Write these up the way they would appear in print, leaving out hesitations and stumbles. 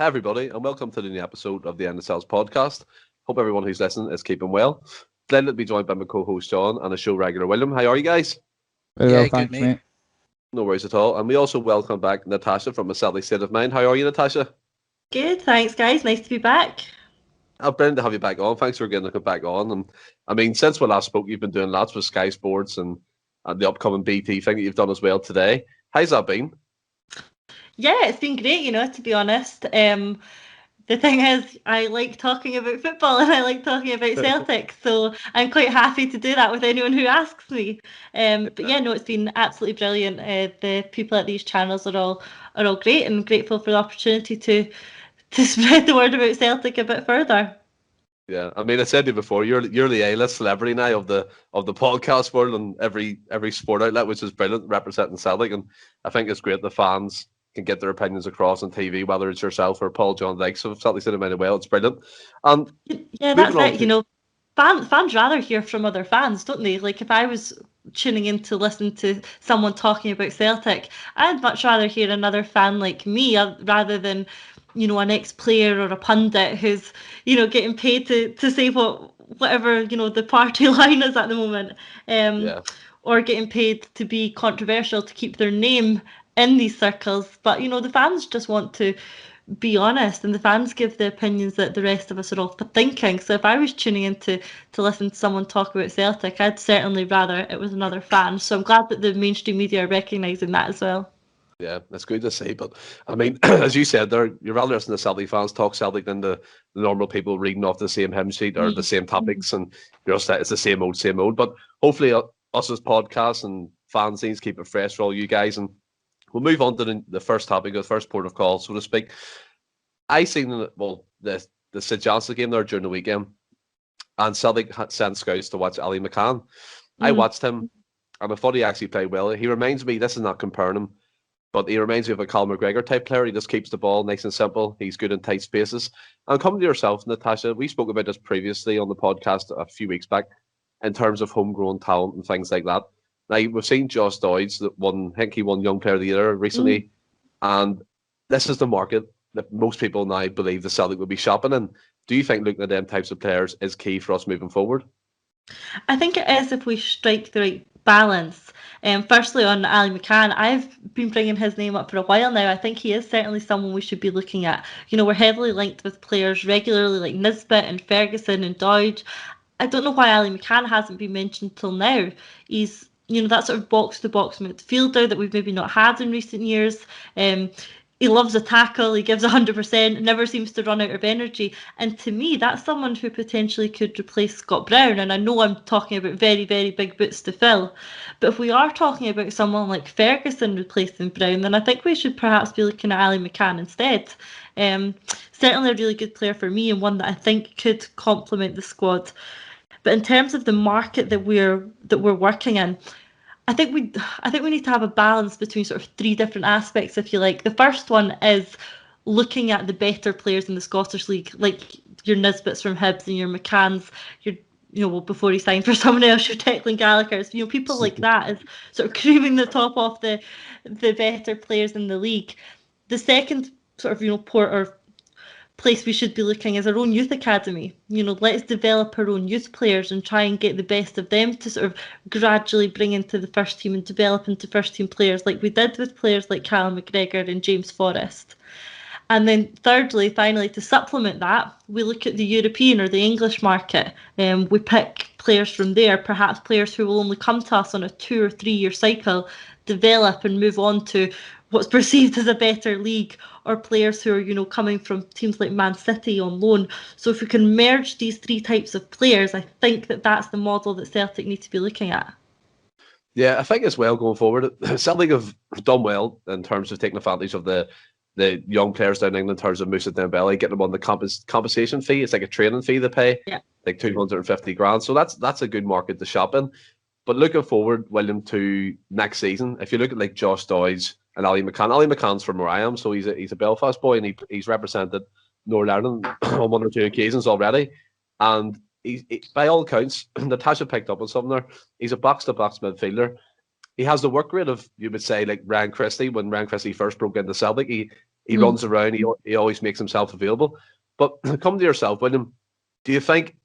Hi, everybody, and welcome to the new episode of the NSL's podcast. Hope everyone who's listening is keeping well. Delighted to be joined by my co-host John and a show regular William. How are you guys? Very well, Good, thanks, mate. No worries at all. And we also welcome back Natasha from a Celtic State of Mind. How are you, Natasha? Good, thanks, guys. Nice to be back. Brilliant to have you back on. Thanks for getting to come back on. And I mean, since we last spoke, you've been doing lots with Sky Sports and the upcoming BT thing that you've done as well today. How's that been? Yeah, it's been great, to be honest. The thing is, I like talking about football and I like talking about Celtic, so I'm quite happy to do that with anyone who asks me. But yeah, no, it's been absolutely brilliant. The people at these channels are all great, and grateful for the opportunity to spread the word about Celtic a bit further. Yeah, I mean, I said to you before, you're the A-list celebrity now of the podcast world and every sport outlet, which is brilliant, representing Celtic, and I think it's great the fans can get their opinions across on TV, whether it's yourself or Paul John Dykes. So Celtic City Mind well, it's brilliant. And yeah, that's right. Fans rather hear from other fans, don't they? Like if I was tuning in to listen to someone talking about Celtic, I'd much rather hear another fan like me rather than an ex-player or a pundit who's getting paid to say whatever the party line is at the moment, or getting paid to be controversial to keep their name in these circles. But the fans just want to be honest, and the fans give the opinions that the rest of us are all thinking. So if I was tuning in to listen to someone talk about Celtic, I'd certainly rather it was another fan. So I'm glad that the mainstream media are recognising that as well. Yeah, it's good to see. But I mean, as you said there, you're rather listening to Celtic fans talk Celtic than the normal people reading off the same hymn sheet or the same topics, and it's the same old. But hopefully us as podcasts and fanzines keep it fresh for all you guys, and we'll move on to the first topic, the first port of call, so to speak. I seen the St Johnstone game there during the weekend, and Celtic had sent scouts to watch Ali McCann. I watched him, and I thought he actually played well. He reminds me, this is not comparing him, but he reminds me of a Conor McGregor type player. He just keeps the ball nice and simple. He's good in tight spaces. And coming to yourself, Natasha, we spoke about this previously on the podcast a few weeks back in terms of homegrown talent and things like that. Now, we've seen Josh Doyds, I think he won Young Player of the Year recently. And this is the market that most people now believe the Celtic will be shopping in. Do you think looking at them types of players is key for us moving forward? I think it is if we strike the right balance. Firstly, on Ali McCann, I've been bringing his name up for a while now. I think he is certainly someone we should be looking at. We're heavily linked with players regularly like Nisbet and Ferguson and Doidge. I don't know why Ali McCann hasn't been mentioned till now. He's that sort of box-to-box midfielder that we've maybe not had in recent years. He loves a tackle, he gives 100%, never seems to run out of energy. And to me, that's someone who potentially could replace Scott Brown. And I know I'm talking about very, very big boots to fill. But if we are talking about someone like Ferguson replacing Brown, then I think we should perhaps be looking at Ali McCann instead. Certainly a really good player for me, and one that I think could complement the squad. But in terms of the market that we're working in, I think we need to have a balance between sort of three different aspects, if you like. The first one is looking at the better players in the Scottish League, like your Nisbets from Hibs and your McCanns, before he signed for someone else, your Declan Gallagher's, people like that is sort of creaming the top off the better players in the league. The second sort of, port or place we should be looking is our own youth academy. Let's develop our own youth players and try and get the best of them to sort of gradually bring into the first team and develop into first team players like we did with players like Callum McGregor and James Forrest. And then thirdly, finally, to supplement that, we look at the European or the English market. We pick players from there, perhaps players who will only come to us on a 2 or 3 year cycle, develop and move on to what's perceived as a better league, or players who are, coming from teams like Man City on loan. So if we can merge these three types of players, I think that that's the model that Celtic need to be looking at. Yeah, I think as well going forward, Celtic have done well in terms of taking advantage of the young players down in England in terms of Moussa Dembele, getting them on the compensation fee. It's like a training fee they pay, like 250 grand. So that's a good market to shop in. But looking forward, William, to next season, if you look at like Josh Doyds and Ali McCann's from where I am, so he's a Belfast boy, and he's represented Northern Ireland on 1 or 2 occasions already. And he, by all accounts, Natasha picked up on something there. He's a box-to-box midfielder. He has the work rate of, you would say, like Ryan Christie when Ryan Christie first broke into Celtic. He runs around. He always makes himself available. But come to yourself, William. Do you think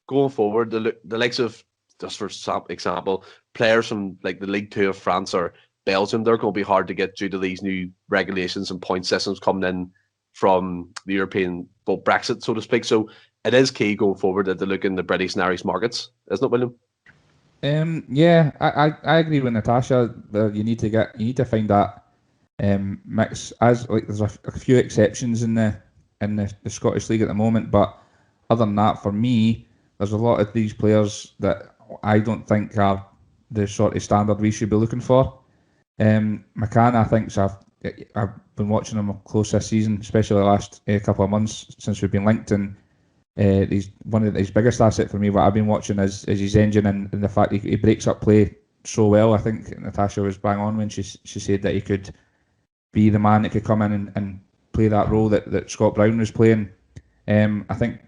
going forward, the likes of, just for example, players from like the League Two of France or Belgium, they're going to be hard to get due to these new regulations and point systems coming in from the European, well, Brexit, so to speak. So it is key going forward that they look in the British and Irish markets, isn't it, William? Yeah, I agree with Natasha. You need to find that mix. As like there's a few exceptions in the Scottish League at the moment, but other than that, for me, there's a lot of these players that I don't think are the sort of standard we should be looking for. McCann, I think, I've been watching him close this season, especially the last couple of months since we've been linked, and he's one of his biggest assets for me. What I've been watching is his engine and the fact he breaks up play so well. I think Natasha was bang on when she said that he could be the man that could come in and play that role that Scott Brown was playing. I think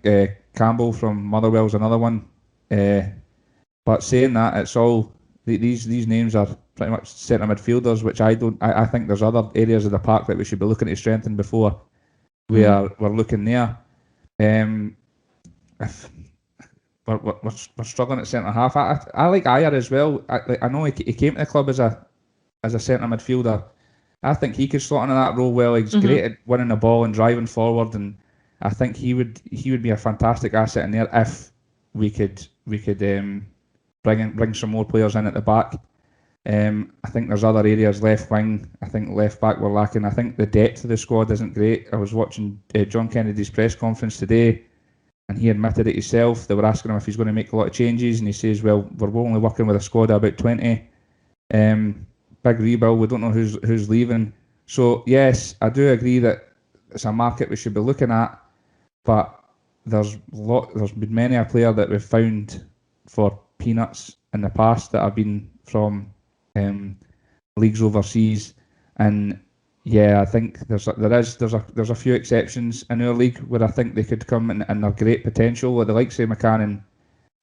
Campbell from Motherwell's another one. But saying that, it's all these names are pretty much centre midfielders, which I think there's other areas of the park that we should be looking to strengthen before we're looking there. If we're struggling at centre half, I like Ayer as well. I know he came to the club as a centre midfielder. I think he could slot into that role well. He's great at winning the ball and driving forward, and I think he would be a fantastic asset in there if we could bring some more players in at the back. I think there's other areas, left wing. I think left back we're lacking. I think the depth of the squad isn't great. I was watching John Kennedy's press conference today, and he admitted it himself. They were asking him if he's going to make a lot of changes, and he says, "Well, we're only working with a squad of about 20. Big rebuild. We don't know who's leaving." So yes, I do agree that it's a market we should be looking at, but there's been many a player that we've found for peanuts in the past that have been from leagues overseas, and yeah, I think there's a few exceptions in our league where I think they could come and they're great potential. The likes of McCann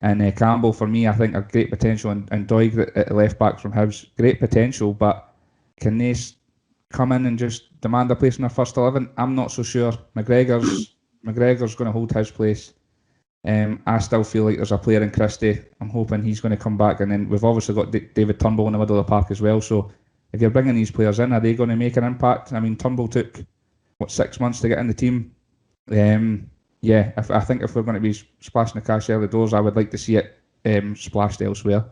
and Campbell, for me, I think are great potential, and Doig at left back from Hibs, great potential, but can they come in and just demand a place in their first 11? I'm not so sure. McGregor's going to hold his place. I still feel like there's a player in Christie. I'm hoping he's going to come back, and then we've obviously got David Turnbull in the middle of the park as well. So if you're bringing these players in, are they going to make an impact? I mean, Turnbull took 6 months to get in the team. Yeah, I think if we're going to be splashing the cash out the doors, I would like to see it splashed elsewhere.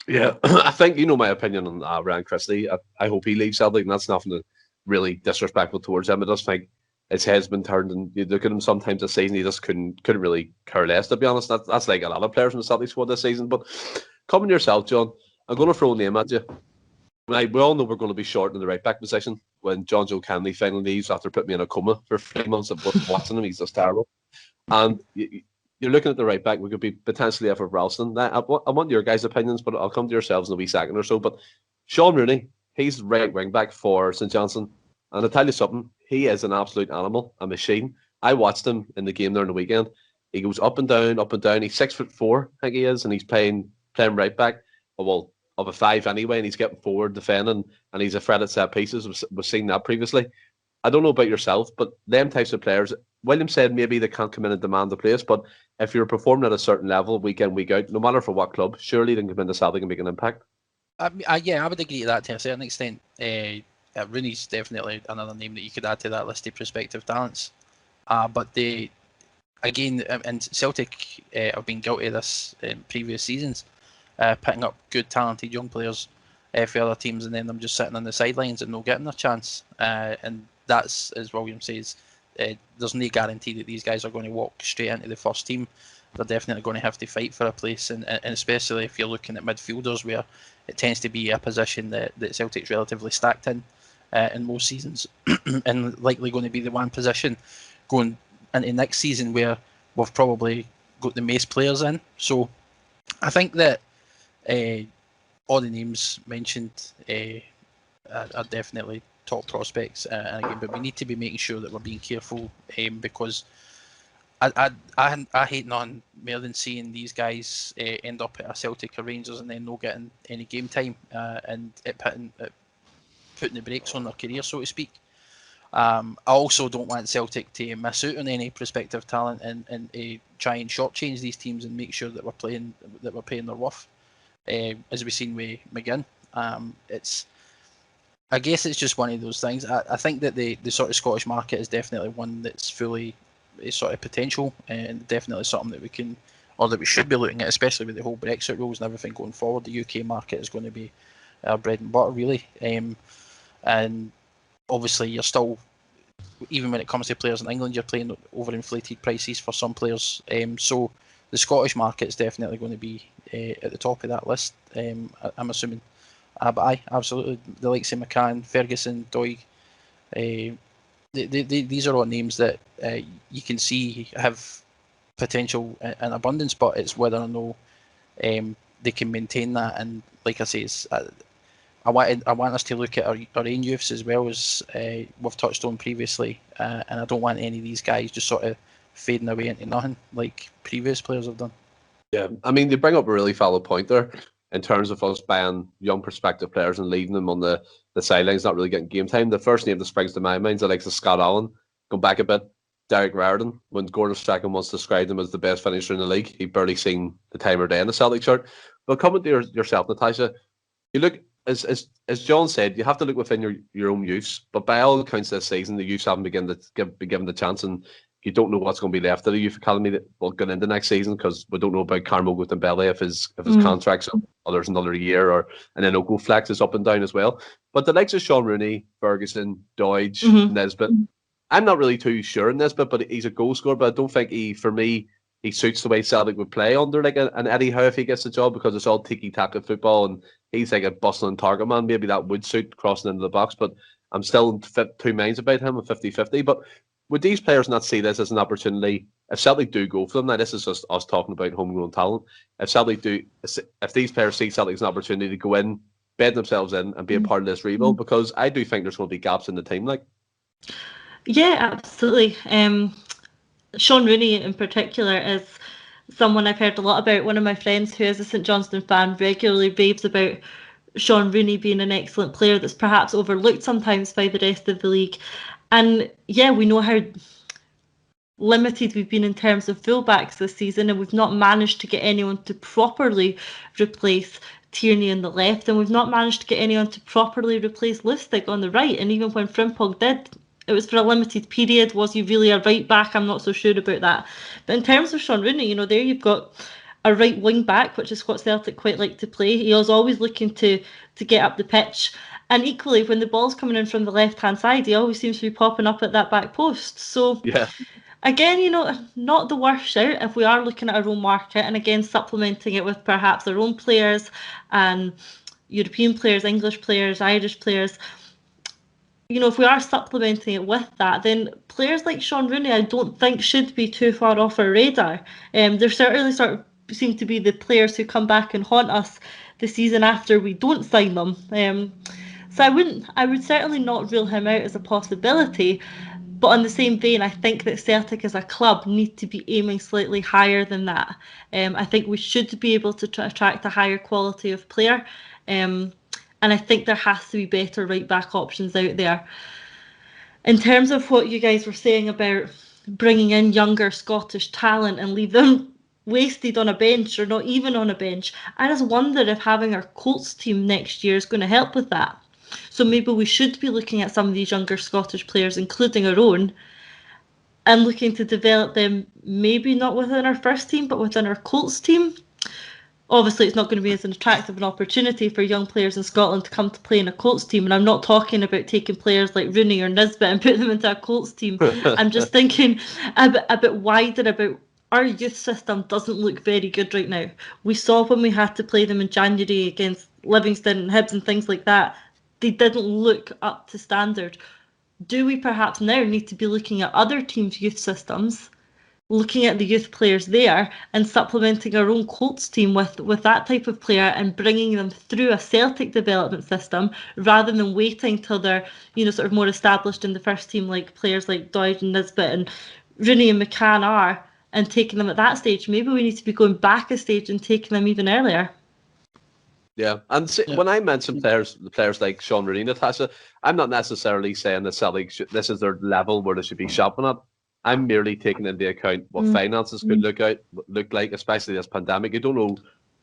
Yeah, I think you know my opinion on Ryan Christie. I hope he leaves Celtic, and that's nothing really disrespectful towards him. I just think his head's been turned, and you look at him sometimes this season, he just couldn't really care less, to be honest. That's like a lot of players from the Celtic squad this season. But coming to yourself, John, I'm going to throw a name at you. We all know we're going to be short in the right back position when John Joe Kennedy finally leaves after putting me in a coma for 3 months of watching him. He's just terrible. And you're looking at the right back. We could be potentially Everett Ralston. I want your guys' opinions, but I'll come to yourselves in a wee second or so. But Sean Rooney, he's right wing back for St Johnstone. And I'll tell you something, he is an absolute animal, a machine. I watched him in the game there on the weekend. He goes up and down, up and down. He's 6'4", I think he is, and he's playing right back. Well, of a 5 anyway, and he's getting forward defending, and he's a threat at set pieces. We've seen that previously. I don't know about yourself, but them types of players, William said maybe they can't come in and demand the place, but if you're performing at a certain level week in, week out, no matter for what club, surely they can come into Celtic and make an impact. Yeah, I would agree to that to a certain extent. Rooney's definitely another name that you could add to that list of prospective talents. But they, again, and Celtic have been guilty of this in previous seasons, picking up good, talented young players for other teams, and then them just sitting on the sidelines and not getting their chance. And that's, as William says, there's no guarantee that these guys are going to walk straight into the first team. They're definitely going to have to fight for a place, and especially if you're looking at midfielders, where it tends to be a position that Celtic's relatively stacked in most seasons, and likely going to be the one position going into next season where we've probably got the most players in. So I think that all the names mentioned are definitely top prospects, and again, but we need to be making sure that we're being careful, because I hate none more than seeing these guys end up at a Celtic or Rangers and then not getting any game time, and it putting the brakes on their career, so to speak. I also don't want Celtic to miss out on any prospective talent and try and shortchange these teams and make sure that we're paying their worth, as we've seen with McGinn. I guess it's just one of those things. I think that the sort of Scottish market is definitely one that's fully sort of potential, and definitely something that we can, or that we should be looking at, especially with the whole Brexit rules and everything going forward. The UK market is going to be our bread and butter, really. And obviously, you're still, even when it comes to players in England, you're paying overinflated prices for some players. So the Scottish market is definitely going to be at the top of that list, I'm assuming. But aye, absolutely. The likes of McCann, Ferguson, Doig, these are all names that you can see have potential in abundance, but it's whether or no they can maintain that. And like I say, I want us to look at our own youths as well, as we've touched on previously, and I don't want any of these guys just sort of fading away into nothing like previous players have done. Yeah, I mean, they bring up a really valid point there in terms of us buying young prospective players and leaving them on the sidelines, not really getting game time. The first name that springs to my mind is the likes of Scott Allen. Going back a bit, Derek Riordan, when Gordon Strachan once described him as the best finisher in the league, he'd barely seen the time of day in the Celtic shirt. But coming to yourself, Natasha, you look, as John said, you have to look within your own youths. But by all accounts this season, the youths haven't been given the chance, and you don't know what's going to be left of the youth academy that will go into next season, because we don't know about Carmo Gutenbele if his contract's up, or there's another year, and then Oko Flex is up and down as well. But the likes of Sean Rooney, Ferguson, Doidge, Nesbitt, I'm not really too sure in Nesbitt, but he's a goal scorer. But I don't think he suits the way Celtic would play under like an Eddie Howe if he gets the job, because it's all tiki-taka football and he's like a bustling target man. Maybe that would suit crossing into the box, but I'm still in two minds about him, 50-50. But would these players not see this as an opportunity? If Celtic do go for them, now this is just us talking about homegrown talent. If these players see Celtic as an opportunity to go in, bed themselves in, and be a part of this rebuild, because I do think there's going to be gaps in the team. Like, yeah, absolutely. Sean Rooney in particular is someone I've heard a lot about. One of my friends who is a St Johnstone fan regularly raves about Sean Rooney being an excellent player that's perhaps overlooked sometimes by the rest of the league. And yeah, we know how limited we've been in terms of fullbacks this season, and we've not managed to get anyone to properly replace Tierney on the left, and we've not managed to get anyone to properly replace Lustig on the right. And even when Frimpong did, it was for a limited period. Was he really a right back? I'm not so sure about that. But in terms of Sean Rooney, there you've got a right wing back, which is what Celtic quite like to play. He was always looking to get up the pitch. And equally, when the ball's coming in from the left-hand side, he always seems to be popping up at that back post. So, yeah. Again, not the worst shout if we are looking at our own market, and again, supplementing it with perhaps our own players and European players, English players, Irish players. If we are supplementing it with that, then players like Sean Rooney, I don't think should be too far off our radar. There certainly sort of seem to be the players who come back and haunt us the season after we don't sign them. So I would certainly not rule him out as a possibility. But on the same vein, I think that Celtic as a club need to be aiming slightly higher than that. I think we should be able to attract a higher quality of player. And I think there has to be better right-back options out there. In terms of what you guys were saying about bringing in younger Scottish talent and leave them wasted on a bench or not even on a bench, I just wonder if having our Colts team next year is going to help with that. So maybe we should be looking at some of these younger Scottish players, including our own, and looking to develop them, maybe not within our first team, but within our Colts team. Obviously, it's not going to be as an attractive an opportunity for young players in Scotland to come to play in a Colts team. And I'm not talking about taking players like Rooney or Nisbet and putting them into a Colts team. I'm just thinking a bit wider about our youth system doesn't look very good right now. We saw when we had to play them in January against Livingston and Hibs and things like that, they didn't look up to standard. Do we perhaps now need to be looking at other teams' youth systems, looking at the youth players there and supplementing our own Colts team with that type of player and bringing them through a Celtic development system rather than waiting till they're, sort of more established in the first team, like players like Doidge and Nisbet and Rooney and McCann are, and taking them at that stage? Maybe we need to be going back a stage and taking them even earlier. Yeah, and see, when I mention players like Sean Rooney, Natasha, I'm not necessarily saying that Celtic this is their level where they should be shopping at. I'm merely taking into account what finances could look like, especially this pandemic. You don't know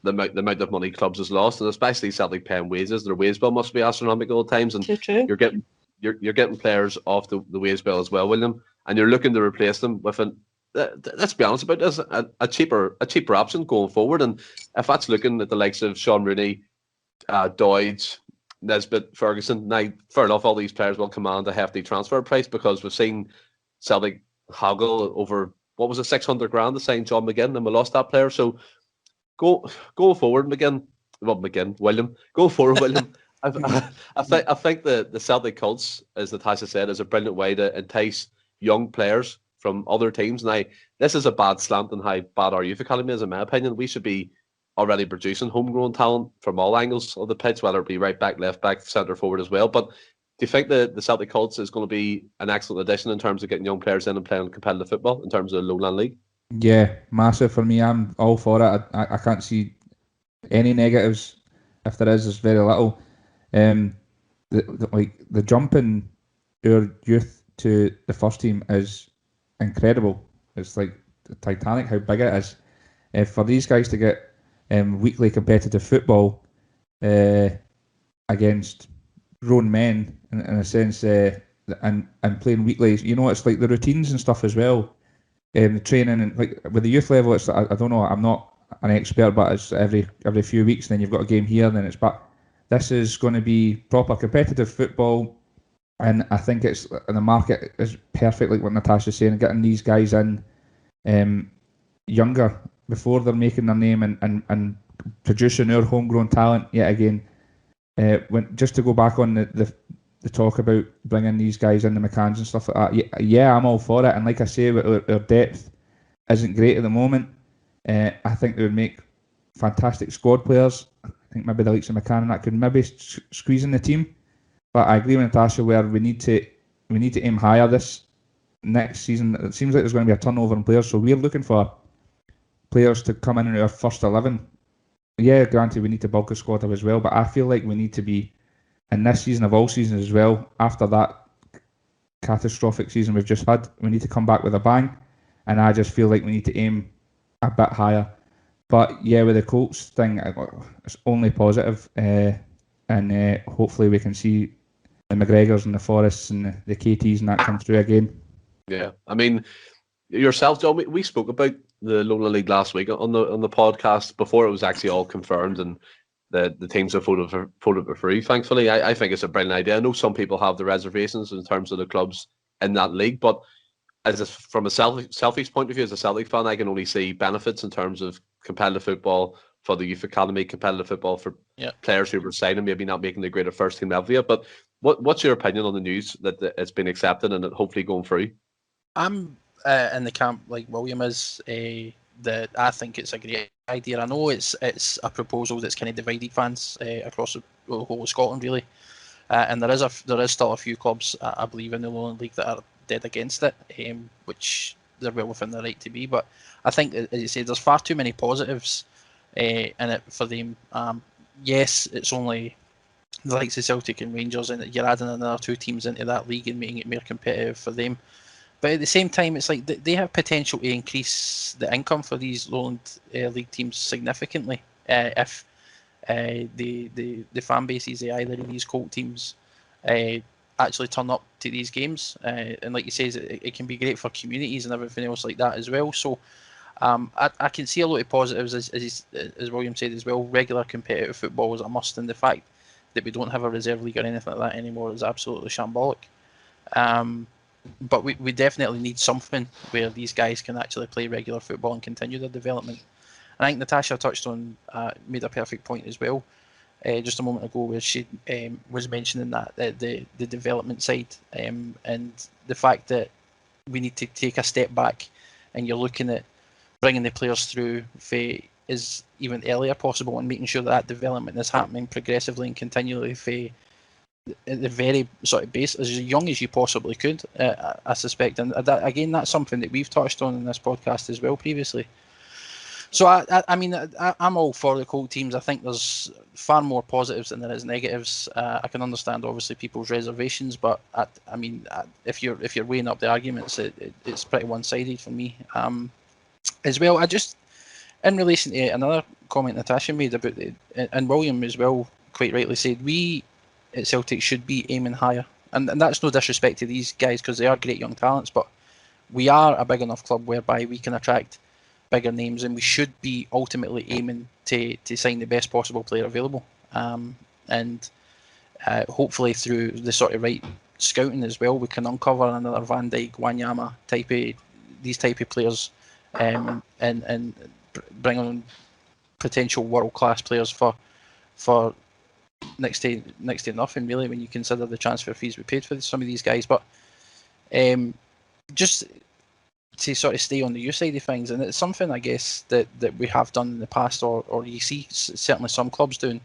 the amount of money clubs has lost, and especially Celtic paying wages. Their wage bill must be astronomical at times, and True. you're getting players off the wage bill as well, William, and you're looking to replace them with let's be honest about this, a cheaper option going forward. And if that's looking at the likes of Sean Rooney, Doidge, Nesbitt, Ferguson, now fair enough, all these players will command a hefty transfer price because we've seen Celtic haggle over, what was it, 600 grand to sign John McGinn, and we lost that player. So go forward, William. Go forward, William. I think the Celtic Cults, as Natasha said, is a brilliant way to entice young players from other teams. Now, this is a bad slant on how bad our youth academy is, in my opinion. We should be already producing homegrown talent from all angles of the pitch, whether it be right back, left back, centre forward as well. But do you think the Celtic Cults is going to be an excellent addition in terms of getting young players in and playing competitive football in terms of the Lowland League? Yeah, massive for me. I'm all for it. I can't see any negatives. If there is, there's very little. The jump in our youth to the first team is incredible. It's like Titanic how big it is. For these guys to get weekly competitive football against grown men in a sense, and playing weekly, it's like the routines and stuff as well. The training and like with the youth level, it's I don't know. I'm not an expert, but it's every few weeks. Then you've got a game here, then it's back. This is going to be proper competitive football. And I think the market is perfect, like what Natasha's saying, getting these guys in younger before they're making their name and producing our homegrown talent yet again. Just to go back on the talk about bringing these guys in, the McCanns and stuff like that, yeah, I'm all for it. And like I say, our depth isn't great at the moment. I think they would make fantastic squad players. I think maybe the likes of McCann and that could maybe squeeze in the team. But I agree with Natasha where we need to aim higher this next season. It seems like there's going to be a turnover in players, so we're looking for players to come in our first 11. Yeah, granted we need to bulk the squad up as well, but I feel like we need to be in this season of all seasons as well. After that catastrophic season we've just had, we need to come back with a bang, and I just feel like we need to aim a bit higher. But yeah, with the Colts thing, it's only positive, and hopefully we can see the McGregors and the Forrests and the KTs and that come through again. Yeah, I mean, yourself, John, we spoke about the Lowland League last week on the podcast before it was actually all confirmed and the teams have voted for free. Thankfully, I think it's a brilliant idea. I know some people have the reservations in terms of the clubs in that league, but from a selfish point of view, as a Celtic fan, I can only see benefits in terms of competitive football for the youth academy, competitive football for players who were signing, maybe not making the greater first team level yet. But what's your opinion on the news that it's been accepted and hopefully going through? I'm in the camp like William is. That I think it's a great idea. I know it's a proposal that's kind of divided fans across the whole of Scotland really, and there is still a few clubs I believe in the Lowland League that are dead against it, which they're well within their right to be. But I think, as you say, there's far too many positives in it for them. Yes, it's only the likes of Celtic and Rangers, and you're adding another two teams into that league and making it more competitive for them. But at the same time, it's like they have potential to increase the income for these Lowland League teams significantly if the fan bases of either of these Colt teams actually turn up to these games. And like you say, it can be great for communities and everything else like that as well. So I can see a lot of positives, as William said as well. Regular competitive football is a must, and the fact that we don't have a reserve league or anything like that anymore is absolutely shambolic. But we definitely need something where these guys can actually play regular football and continue their development. And I think Natasha touched on, made a perfect point as well, just a moment ago, where she was mentioning that the development side and the fact that we need to take a step back, and you're looking at bringing the players through as even earlier possible and making sure that development is happening progressively and continually at the very sort of base, as young as you possibly could, I suspect. And that, again, that's something that we've touched on in this podcast as well previously. So I mean, I'm all for the Colt teams. I think there's far more positives than there is negatives. I can understand obviously people's reservations, but I mean, if you're weighing up the arguments, it's pretty one-sided for me. As well, I just, in relation to another comment Natasha made about and William as well quite rightly said, we at Celtic should be aiming higher, and that's no disrespect to these guys because they are great young talents, but we are a big enough club whereby we can attract bigger names, and we should be ultimately aiming to sign the best possible player available, and hopefully through the sort of right scouting as well, we can uncover another Van Dijk, Wanyama type of players, and bring on potential world class players for next to nothing really when you consider the transfer fees we paid for some of these guys. But just to sort of stay on the youth side of things, and it's something I guess that we have done in the past, or you see certainly some clubs doing,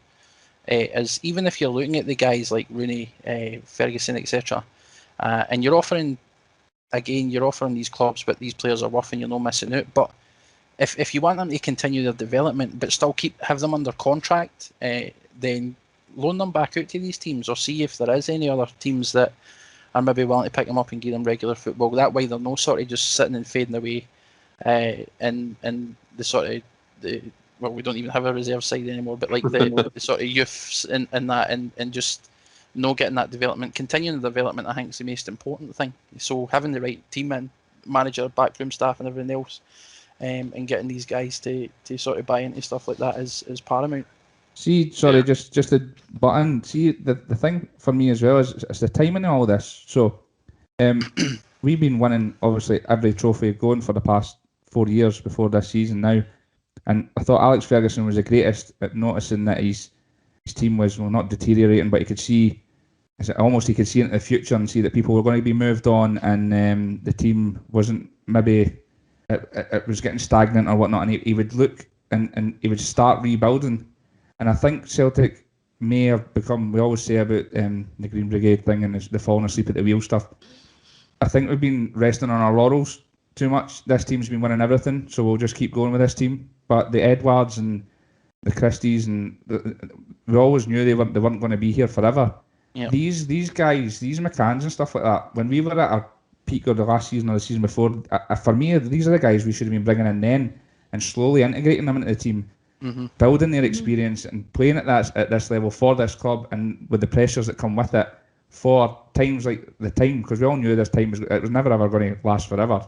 is even if you're looking at the guys like Rooney, Ferguson, etc., and you're offering these clubs, but these players are worth and you're not missing out. But if you want them to continue their development but still have them under contract, then loan them back out to these teams, or see if there is any other teams that are maybe willing to pick them up and give them regular football. That way they're not sort of just sitting and fading away in the sort of well, we don't even have a reserve side anymore, but like the sort of youths in that, and just not getting that development. Continuing the development, I think, is the most important thing. So having the right team and manager, backroom staff and everything else, and getting these guys to sort of buy into stuff like that is paramount. See, sorry, just to butt in. See, the thing for me as well is the timing of all this. So, we've been winning obviously every trophy going for the past 4 years before this season now, and I thought Alex Ferguson was the greatest at noticing that his team was not deteriorating, but he could see into the future and see that people were going to be moved on, and the team wasn't maybe it was getting stagnant or whatnot, and he would look and he would start rebuilding. And I think Celtic may have become, we always say about the Green Brigade thing and the falling asleep at the wheel stuff. I think we've been resting on our laurels too much. This team's been winning everything, so we'll just keep going with this team. But the Edwards and the Christies, and we always knew they weren't going to be here forever. Yep. These guys, these McCanns and stuff like that, when we were at our peak of the last season or the season before, for me, these are the guys we should have been bringing in then and slowly integrating them into the team. Mm-hmm. Building their experience and playing at this level for this club, and with the pressures that come with it for times like the time, because we all knew this time it was never ever going to last forever.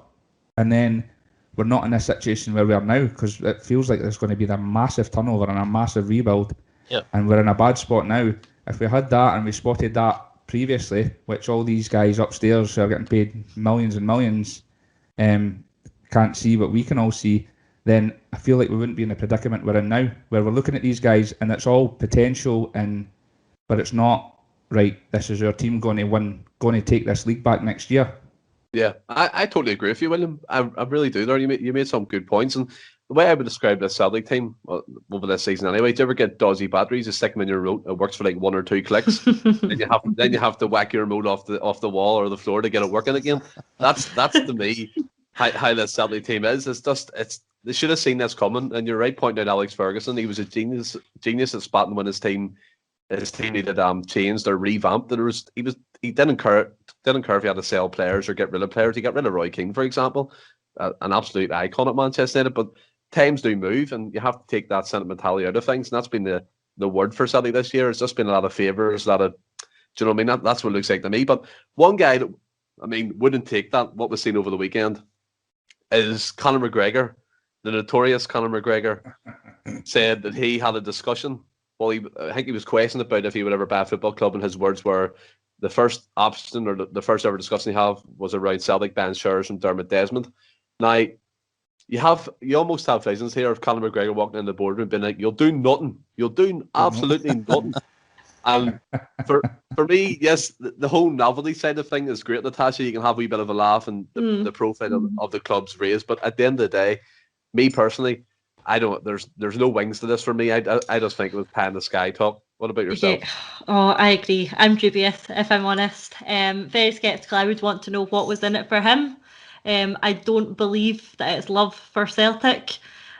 And then we're not in this situation where we are now, because it feels like there's going to be a massive turnover and a massive rebuild. Yep. And we're in a bad spot now. If we had that and we spotted that previously, which all these guys upstairs who are getting paid millions and millions can't see, but we can all see, then I feel like we wouldn't be in the predicament we're in now, where we're looking at these guys and it's all potential, but it's not right. This is our team going to take this league back next year. Yeah, I totally agree with you, William. I really do. There, you made some good points, and the way I would describe this Celtic team over this season anyway. Do you ever get dodgy batteries? You stick them in your remote. It works for like 1 or 2 clicks. then you have to whack your remote off the wall or the floor to get it working again. That's to me how this Celtic team is. They should have seen this coming. And you're right, pointing out Alex Ferguson. He was a genius at spotting when his team needed changed or revamped. He didn't care if he had to sell players or get rid of players. He got rid of Roy Keane, for example, an absolute icon at Manchester United. But times do move, and you have to take that sentimentality out of things. And that's been the word for Celtic this year. It's just been a lot of favours, a lot of, do you know what I mean? That's what it looks like to me. But one guy that, wouldn't take that, what was seen over the weekend, is Conor McGregor. The notorious Conor McGregor said that he had a discussion. Well, I think he was questioned about if he would ever buy a football club, and his words were, the first option or the first ever discussion he had was around Celtic buying shares from Dermot Desmond. Now, you almost have visions here of Conor McGregor walking in the boardroom being like, you'll do nothing. You'll do absolutely nothing. And for me, yes, the whole novelty side of things is great, Natasha. You can have a wee bit of a laugh and the profile of the club's raised. But at the end of the day, me personally, there's no wings to this for me. I just think it was pie in the sky talk. What about yourself? Yeah. Oh, I agree. I'm dubious, if I'm honest. Very sceptical. I would want to know what was in it for him. I don't believe that it's love for Celtic.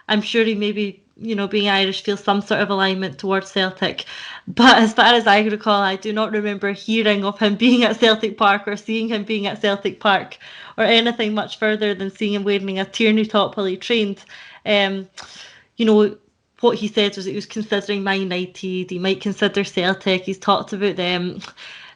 I'm sure he maybe, being Irish, feels some sort of alignment towards Celtic. But as far as I recall, I do not remember hearing of him being at Celtic Park or seeing him being at Celtic Park or anything much further than seeing him wearing a Tierney top while he trained. What he said was that he was considering Man United, he might consider Celtic, he's talked about them.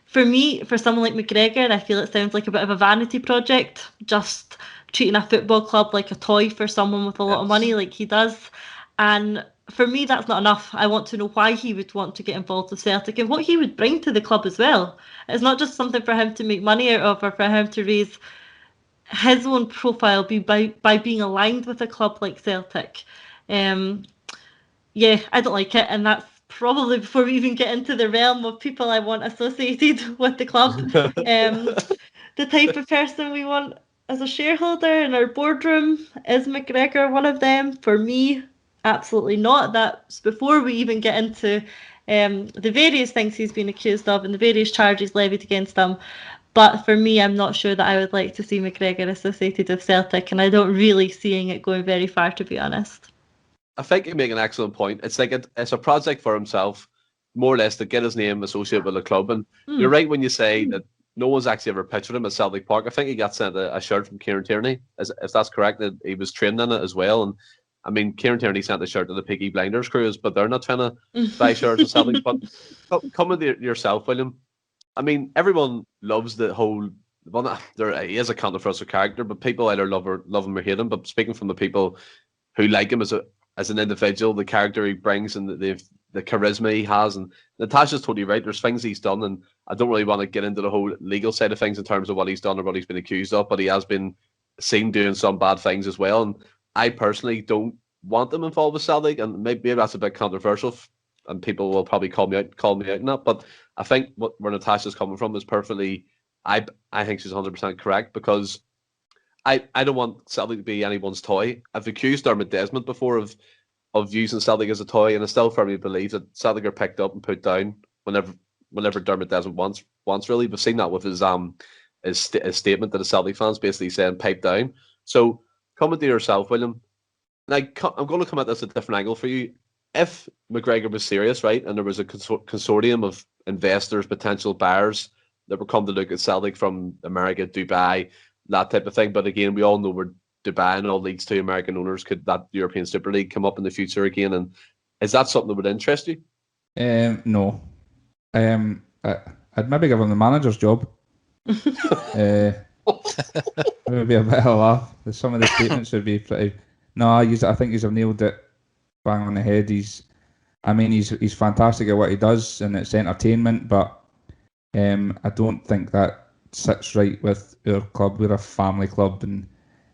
For me, for someone like McGregor, I feel it sounds like a bit of a vanity project, just treating a football club like a toy for someone with a lot of money like he does. And for me, that's not enough. I want to know why he would want to get involved with Celtic and what he would bring to the club as well. It's not just something for him to make money out of or for him to raise his own profile by being aligned with a club like Celtic. I don't like it, and that's probably before we even get into the realm of people I want associated with the club. The type of person we want as a shareholder in our boardroom, is McGregor one of them? For me, absolutely not. That's before we even get into the various things he's been accused of and the various charges levied against him. But for me, I'm not sure that I would like to see McGregor associated with Celtic, and I don't really seeing it going very far, to be honest. I think you make an excellent point. It's like it's a project for himself, more or less, to get his name associated with the club. And you're right when you say that no one's actually ever pictured him at Celtic Park. I think he got sent a shirt from Kieran Tierney, if that's correct, that he was trained in it as well. And I mean, Kieran Tierney sent the shirt to the Peaky Blinders crews, but they're not trying to buy shirts at Celtic. But come with yourself, William. I mean, everyone loves the whole. Well, he is a controversial character, but people either love him or hate him. But speaking from the people who like him as an individual, the character he brings and the charisma he has, and Natasha's totally right. There's things he's done, and I don't really want to get into the whole legal side of things in terms of what he's done or what he's been accused of, but he has been seen doing some bad things as well. And I personally don't want him involved with Celtic, and maybe that's a bit controversial, and people will probably call me out in that. But I think where Natasha's coming from is perfectly. I think she's 100% correct, because I don't want Celtic to be anyone's toy. I've accused Dermot Desmond before of using Celtic as a toy, and I still firmly believe that Celtic are picked up and put down whenever Dermot Desmond wants really. We've seen that with his statement to the Celtic fans, basically saying pipe down. So comment to yourself, William. I'm going to come at this a different angle for you. If McGregor was serious, right, and there was a consortium of investors, potential buyers that would come to look at Celtic from America, Dubai, that type of thing. But again, we all know where Dubai and all leads to American owners. Could that European Super League come up in the future again? And is that something that would interest you? No. I'd maybe give him the manager's job. It would be a bit of a laugh. Some of the statements would be pretty. No, I think he's nailed it bang on the head. He's fantastic at what he does, and it's entertainment. But I don't think that sits right with our club. We're a family club, and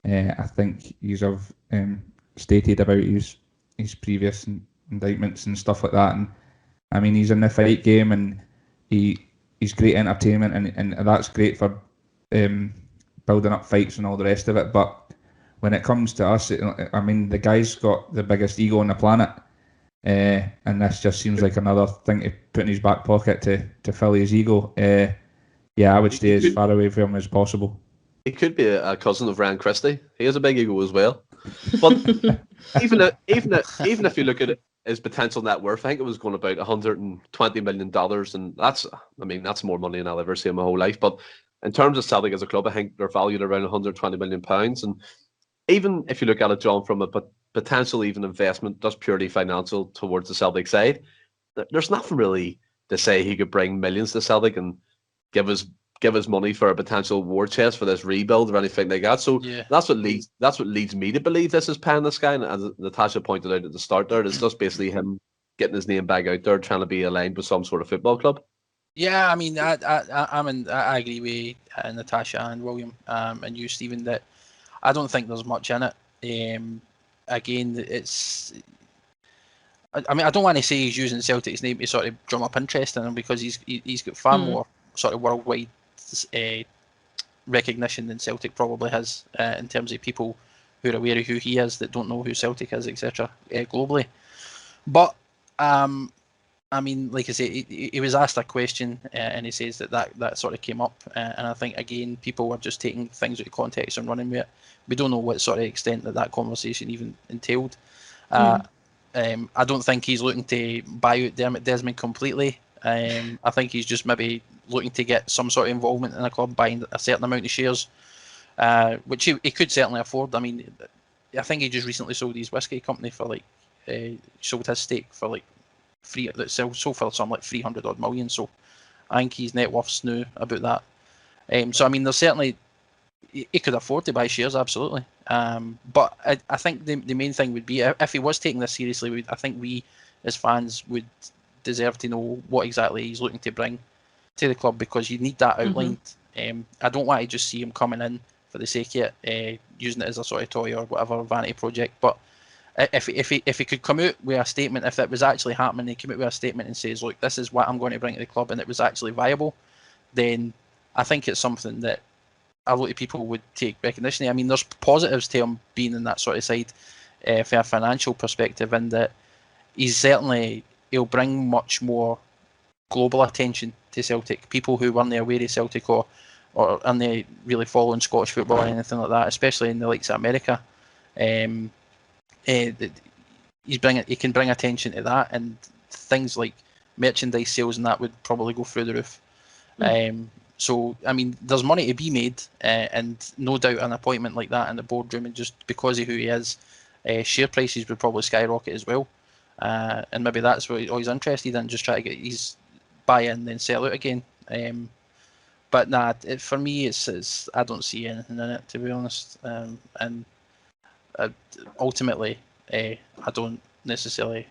I think he's have stated about his previous indictments and stuff like that. And I mean, he's in the fight game, and he's great entertainment, and that's great for building up fights and all the rest of it. But when it comes to us, I mean, the guy's got the biggest ego on the planet, and this just seems like another thing to put in his back pocket to fill his ego. I would stay as far away from him as possible. He could be a cousin of Ryan Christie. He has a big ego as well. But even if you look at it, his potential net worth, I think it was going about $120 million, and that's more money than I'll ever see in my whole life. But in terms of Celtic as a club, I think they're valued around £120 million. And even if you look at it, John, from a potential even investment, just purely financial towards the Celtic side, there's nothing really to say he could bring millions to Celtic and give us money for a potential war chest for this rebuild or anything like that. So that's what leads me to believe this is pie in the sky. And as Natasha pointed out at the start there, it's just basically him getting his name back out there, trying to be aligned with some sort of football club. Yeah, I mean, I agree with Natasha and William and you, Stephen, that I don't think there's much in it. Again, it's. I mean, I don't want to say he's using Celtic's name to sort of drum up interest in him, because he's got far more sort of worldwide recognition than Celtic probably has in terms of people who are aware of who he is that don't know who Celtic is, etc. Globally. But I mean, like I say, he was asked a question and he says that sort of came up, and I think again people were just taking things out of context and running with it. We don't know what sort of extent that conversation even entailed. I don't think he's looking to buy out Dermot Desmond completely. I think he's just maybe looking to get some sort of involvement in a club, buying a certain amount of shares, which he could certainly afford. I mean, I think he just recently sold his whiskey company for like, sold his stake for like sold for some like 300 odd million. So I think his net worth's new about that. So I mean, there's certainly, he could afford to buy shares, absolutely. But I think the main thing would be, if he was taking this seriously, I think we as fans would deserve to know what exactly he's looking to bring to the club, because you need that outlined. I don't want to just see him coming in for the sake of it, using it as a sort of toy or whatever vanity project. But if he could come out with a statement, if it was actually happening, he came out with a statement and says, look, this is what I'm going to bring to the club, and it was actually viable, then I think it's something that a lot of people would take recognition of. I mean, there's positives to him being in that sort of side for a financial perspective, and that he'll bring much more global attention to Celtic. People who weren't aware of Celtic or aren't really following Scottish football or anything like that, especially in the likes of America. He can bring attention to that, and things like merchandise sales and that would probably go through the roof. So, I mean, there's money to be made, and no doubt an appointment like that in the boardroom, and just because of who he is, share prices would probably skyrocket as well. And maybe that's what he's interested in, just try to get his buy-in and then sell out again. But nah, for me, it's I don't see anything in it, to be honest. And ultimately, I don't necessarily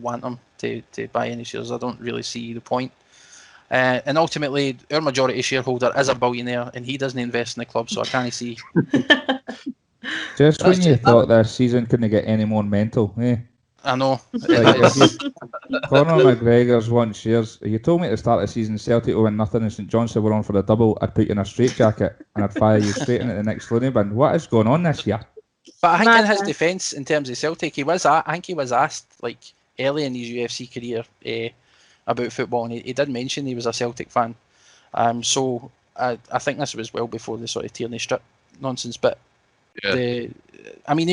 want him to buy any shares. I don't really see the point. And ultimately, our majority shareholder is a billionaire, and he doesn't invest in the club, so I can't see. Just when you thought this season couldn't get any more mental, eh? I know. Conor McGregor's won shares. You told me at the start of the season Celtic will win nothing and St Johnstone were on for the double. I'd put you in a straitjacket and I'd fire you straight into the next loony bin. What is going on this year? But I think in his defence, in terms of Celtic, I think he was asked like early in his UFC career about football, and he did mention he was a Celtic fan. So I think this was well before the sort of Tierney strip nonsense. But he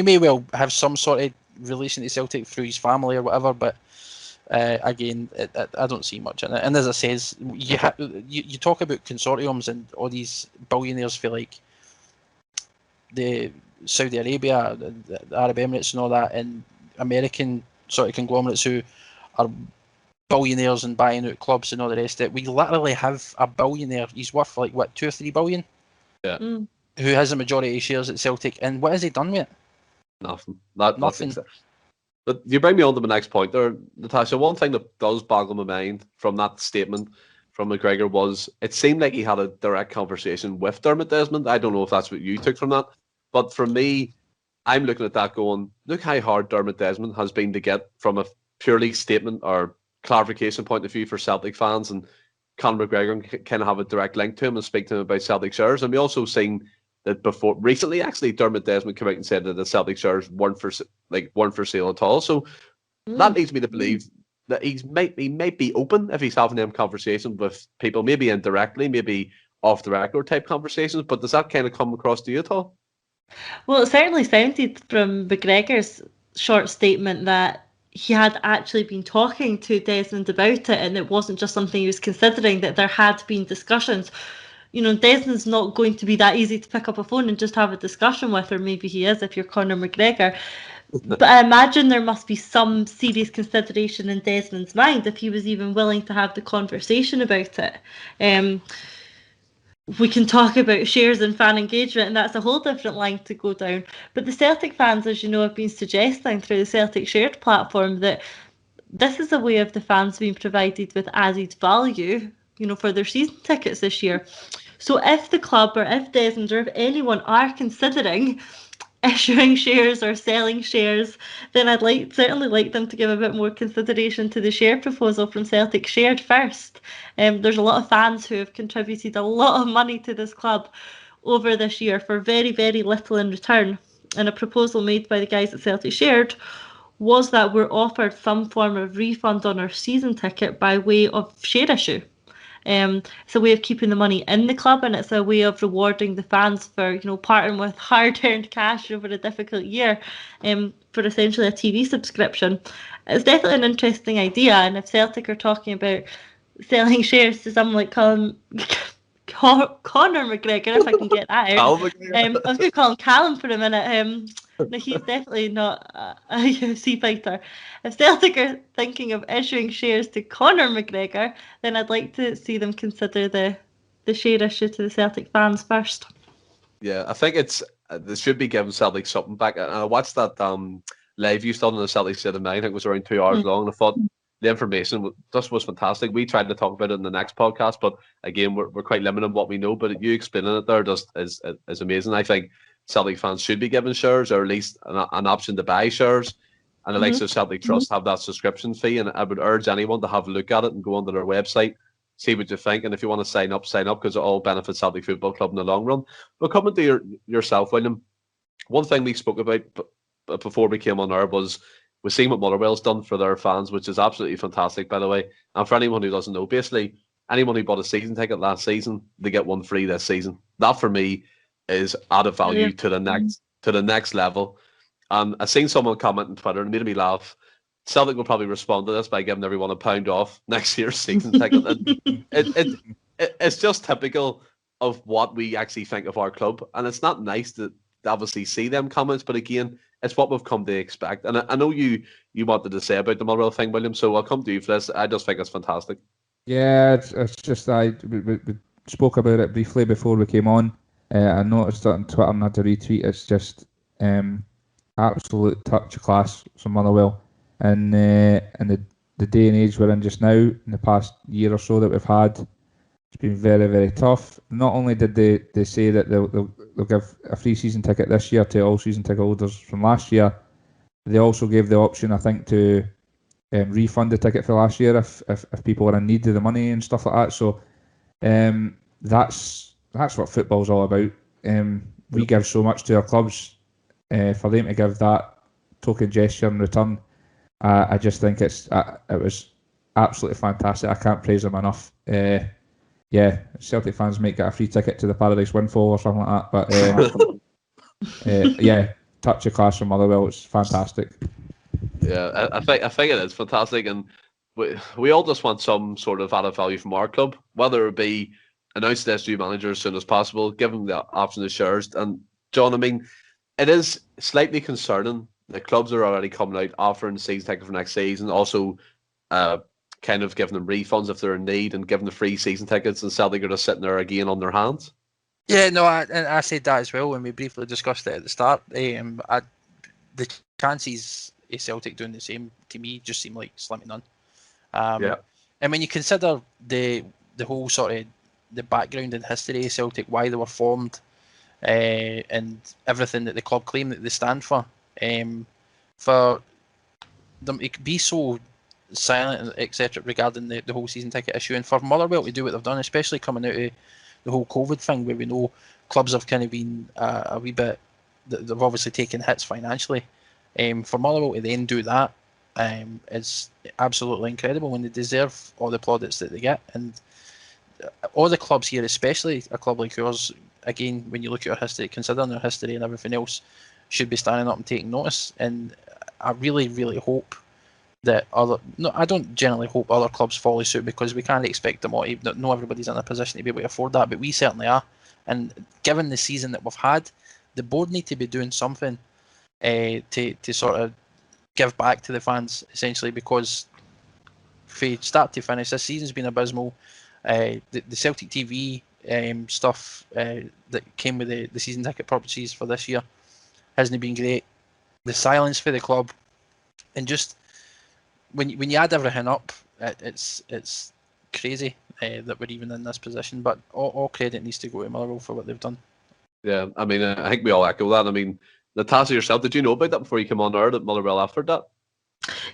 may well have some sort of relation to Celtic through his family or whatever, but again, I don't see much in it. And as I says, you talk about consortiums and all these billionaires for like the Saudi Arabia, the Arab Emirates and all that, and American sort of conglomerates who are billionaires and buying out clubs and all the rest of it. We literally have a billionaire, he's worth like what, 2 or 3 billion? Yeah. Who has a majority of shares at Celtic, and what has he done with it? Nothing. Nothing. But you bring me on to my next point there, Natasha. One thing that does boggle my mind from that statement from McGregor was it seemed like he had a direct conversation with Dermot Desmond. I don't know if that's what you took from that, but for me, I'm looking at that going, look how hard Dermot Desmond has been to get from a purely statement or clarification point of view for Celtic fans, and Conor McGregor can have a direct link to him and speak to him about Celtic shares. And we also seen that before recently, actually, Dermot Desmond came out and said that the Celtic shares weren't for sale at all. So that leads me to believe that he might be open if he's having them conversations with people, maybe indirectly, maybe off the record type conversations. But does that kind of come across to you at all? Well, it certainly sounded from McGregor's short statement that he had actually been talking to Desmond about it, and it wasn't just something he was considering, that there had been discussions. You know, Desmond's not going to be that easy to pick up a phone and just have a discussion with, or maybe he is if you're Conor McGregor. But I imagine there must be some serious consideration in Desmond's mind if he was even willing to have the conversation about it. We can talk about shares and fan engagement, and that's a whole different line to go down. But the Celtic fans, as you know, have been suggesting through the Celtic Shared platform that this is a way of the fans being provided with added value, you know, for their season tickets this year. So if the club or if Desmond or if anyone are considering issuing shares or selling shares, then I'd certainly like them to give a bit more consideration to the share proposal from Celtic Shared first. There's a lot of fans who have contributed a lot of money to this club over this year for very, very little in return. And a proposal made by the guys at Celtic Shared was that we're offered some form of refund on our season ticket by way of share issue. It's a way of keeping the money in the club, and it's a way of rewarding the fans for parting with hard-earned cash over a difficult year, for essentially a TV subscription. It's definitely an interesting idea, and if Celtic are talking about selling shares to someone like Conor McGregor, if I can get that out. I was going to call him Callum for a minute. No, he's definitely not a UFC fighter. If Celtic are thinking of issuing shares to Conor McGregor, then I'd like to see them consider the share issue to the Celtic fans first. Yeah, I think they should be giving Celtic something back. And I watched that live you done on the Celtic City 9. I think it was around 2 hours long. And I thought the information just was fantastic. We tried to talk about it in the next podcast, but again, we're quite limited in what we know. But you explaining it there just is amazing. I think Celtic fans should be given shares, or at least an option to buy shares. And the likes of Celtic Trust have that subscription fee. And I would urge anyone to have a look at it and go onto their website, see what you think. And if you want to sign up, because it all benefits Celtic Football Club in the long run. But coming to yourself, William, one thing we spoke about before we came on air was we've seen what Motherwell's done for their fans, which is absolutely fantastic, by the way. And for anyone who doesn't know, basically, anyone who bought a season ticket last season, they get one free this season. That, for me, is added value to the next level. And I seen someone comment on Twitter and it made me laugh. Celtic will probably respond to this by giving everyone £1 off next year's season ticket. And it's just typical of what we actually think of our club. And it's not nice to obviously see them comments, but again, it's what we've come to expect. And I know you wanted to say about the Motherwell thing, William, so I'll come to you for this. I just think it's fantastic. Yeah, it's just we spoke about it briefly before we came on. I noticed it on Twitter and had to retweet. It's just absolute touch of class from Motherwell. And in the day and age we're in just now, in the past year or so that we've had, it's been very, very tough. Not only did they say that they'll give a free season ticket this year to all season ticket holders from last year, they also gave the option, I think, to refund the ticket for last year if people were in need of the money and stuff like that. So that's what football's all about. We give so much to our clubs. For them to give that token gesture in return, I just think it was absolutely fantastic. I can't praise them enough. Celtic fans might get a free ticket to the Paradise Windfall or something like that. But touch of class from Motherwell. It's fantastic. Yeah, I think it is fantastic, and we all just want some sort of added value from our club, whether it be announce the SU manager as soon as possible, give them the option of shares. And John, I mean, it is slightly concerning that clubs are already coming out offering season tickets for next season, also kind of giving them refunds if they're in need and giving the free season tickets, and Celtic are just sitting there again on their hands. Yeah, no, I said that as well when we briefly discussed it at the start. The chances of Celtic doing the same to me just seem like slim to none. And when you consider the whole sort of the background and history of Celtic, why they were formed, and everything that the club claim that they stand for them to be so silent, etc., regarding the whole season ticket issue, and for Motherwell to do what they've done, especially coming out of the whole COVID thing, where we know clubs have kind of been a wee bit, they've obviously taken hits financially. For Motherwell to then do that is absolutely incredible, and they deserve all the plaudits that they get. And all the clubs here, especially a club like yours, again, when you look at our history, considering our history and everything else, should be standing up and taking notice. And I really, really hope that I don't generally hope other clubs follow suit, because we can't expect them all. Not everybody's in a position to be able to afford that, but we certainly are. And given the season that we've had, the board need to be doing something to sort of give back to the fans, essentially, because from start to finish, this season's been abysmal. The Celtic TV stuff that came with the season ticket purchases for this year hasn't been great. The silence for the club, and just when you add everything up, it's crazy that we're even in this position. But all credit needs to go to Motherwell for what they've done. Yeah, I mean, I think we all echo that. I mean, Natasha, yourself, did you know about that before you came on air, that Motherwell offered that?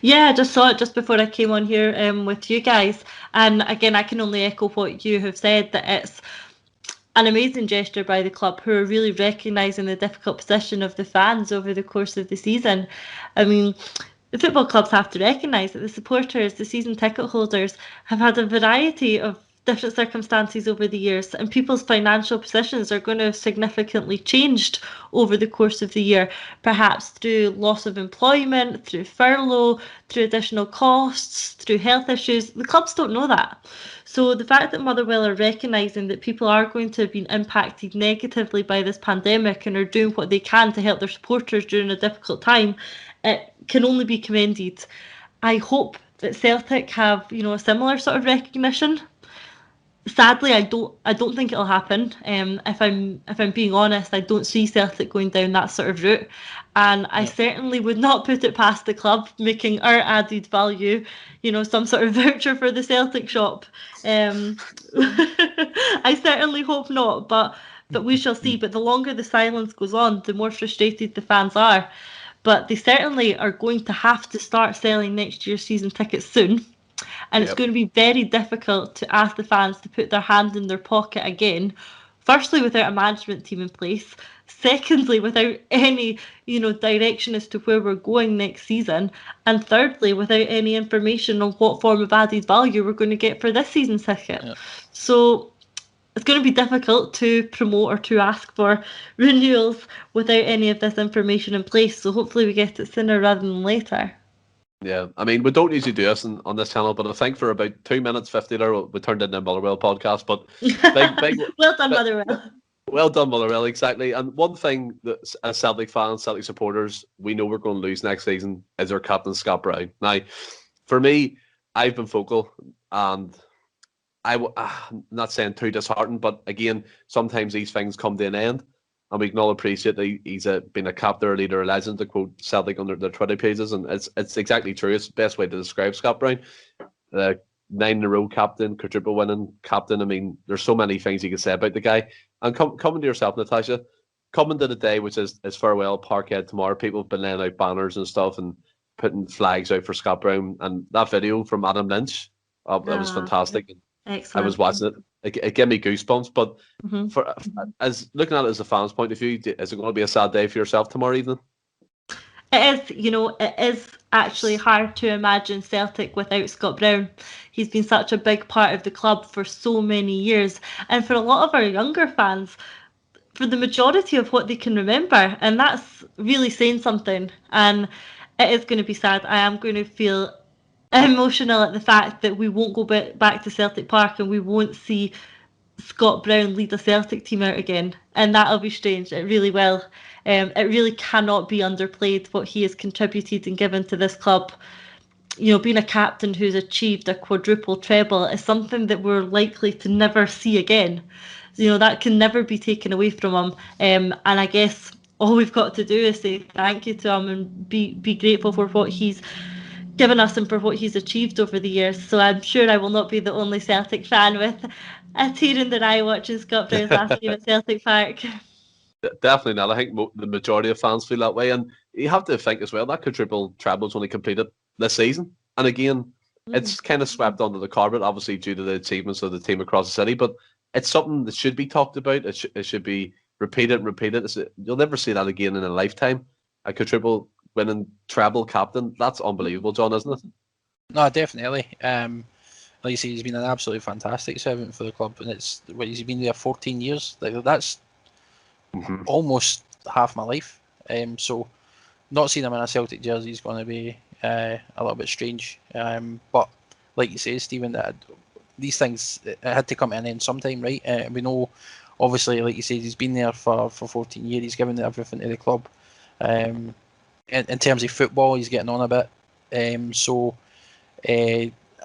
Yeah, I just saw it just before I came on here with you guys. And again, I can only echo what you have said, that it's an amazing gesture by the club, who are really recognising the difficult position of the fans over the course of the season. I mean, the football clubs have to recognise that the supporters, the season ticket holders, have had a variety of different circumstances over the years, and people's financial positions are going to have significantly changed over the course of the year, perhaps through loss of employment, through furlough, through additional costs, through health issues. The clubs don't know that. So the fact that Motherwell are recognising that people are going to have been impacted negatively by this pandemic and are doing what they can to help their supporters during a difficult time, it can only be commended. I hope that Celtic have, a similar sort of recognition. Sadly, I don't think it'll happen. If I'm being honest, I don't see Celtic going down that sort of route, and I certainly would not put it past the club making our added value, some sort of voucher for the Celtic shop. I certainly hope not, but we shall see. But the longer the silence goes on, the more frustrated the fans are. But they certainly are going to have to start selling next year's season tickets soon. And it's going to be very difficult to ask the fans to put their hand in their pocket again. Firstly, without a management team in place. Secondly, without any, direction as to where we're going next season. And thirdly, without any information on what form of added value we're going to get for this season's ticket. Yeah. So it's going to be difficult to promote or to ask for renewals without any of this information in place. So hopefully we get it sooner rather than later. Yeah, I mean, we don't usually do this on this channel, but I think for about 2 minutes 50 there, we turned into a Motherwell podcast. But big well done, Motherwell. Well done, Motherwell, exactly. And one thing that as Celtic fans, Celtic supporters, we know we're going to lose next season is our captain, Scott Brown. Now, for me, I've been vocal, and I'm not saying too disheartened, but again, sometimes these things come to an end. And we can all appreciate that he's been a captain, a leader, a legend, to quote Celtic under their Twitter pages. And it's exactly true. It's the best way to describe Scott Brown. 9 in a row captain, quadruple winning captain. I mean, there's so many things you can say about the guy. And coming to yourself, Natasha, coming to the day, which is farewell Parkhead tomorrow, people have been laying out banners and stuff and putting flags out for Scott Brown. And that video from Adam Lynch, that was fantastic. Excellent. I was watching it. It gave me goosebumps. But for as looking at it as a fan's point of view, is it going to be a sad day for yourself tomorrow evening? It is. It is actually hard to imagine Celtic without Scott Brown. He's been such a big part of the club for so many years, and for a lot of our younger fans, for the majority of what they can remember, and that's really saying something. And it is going to be sad. I am going to feel emotional at the fact that we won't go back to Celtic Park and we won't see Scott Brown lead a Celtic team out again, and that'll be strange. It really will. It really cannot be underplayed what he has contributed and given to this club. Being a captain who's achieved a quadruple treble is something that we're likely to never see again. That can never be taken away from him. And I guess all we've got to do is say thank you to him and be grateful for what he's given us and for what he's achieved over the years. So I'm sure I will not be the only Celtic fan with a tear in their eye watching Scott Brown's last game at Celtic Park. Definitely not. I think the majority of fans feel that way. And you have to think as well, that quadruple treble is only completed this season. And again, it's kind of swept under the carpet, obviously due to the achievements of the team across the city. But it's something that should be talked about. It should be repeated and repeated. You'll never see that again in a lifetime. A quadruple winning treble captain. That's unbelievable, John, isn't it? No, definitely. Like you say, he's been an absolutely fantastic servant for the club, and he's been there 14 years. That's almost half my life. So not seeing him in a Celtic jersey is going to be a little bit strange. But like you say, Stephen, these things had to come to an end sometime, right? We know, obviously, like you said, he's been there for 14 years. He's given everything to the club. In terms of football, he's getting on a bit.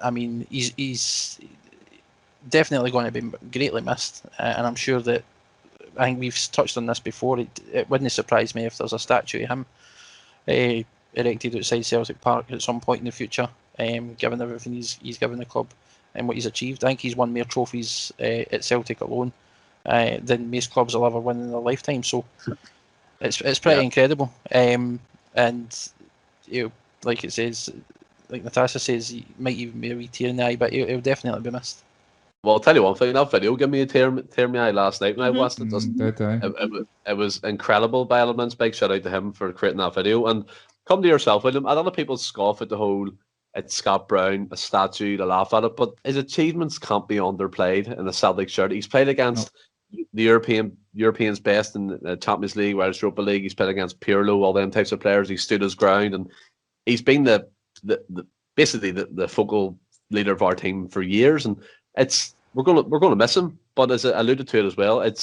I mean, he's definitely going to be greatly missed, and I'm sure that, I think we've touched on this before, it wouldn't surprise me if there's a statue of him erected outside Celtic Park at some point in the future, given everything he's given the club and what he's achieved. I think he's won more trophies at Celtic alone than most clubs will ever win in their lifetime, so it's pretty incredible. And like it says, like Natasha says, he might even be a wee tear in the eye, but he'll definitely be missed. Well, I'll tell you one thing, that video gave me a tear in my eye last night when I watched it. It was incredible by elements. Big shout out to him for creating that video. And come to yourself, William. A lot of people scoff at the whole it's Scott Brown, a statue to laugh at it. But his achievements can't be underplayed in a Celtic shirt. He's played against the Europeans best in the Champions League, Irish Europa League. He's played against Pirlo, all them types of players. He stood his ground, and he's been basically the focal leader of our team for years. And we're gonna miss him. But as I alluded to it as well, do you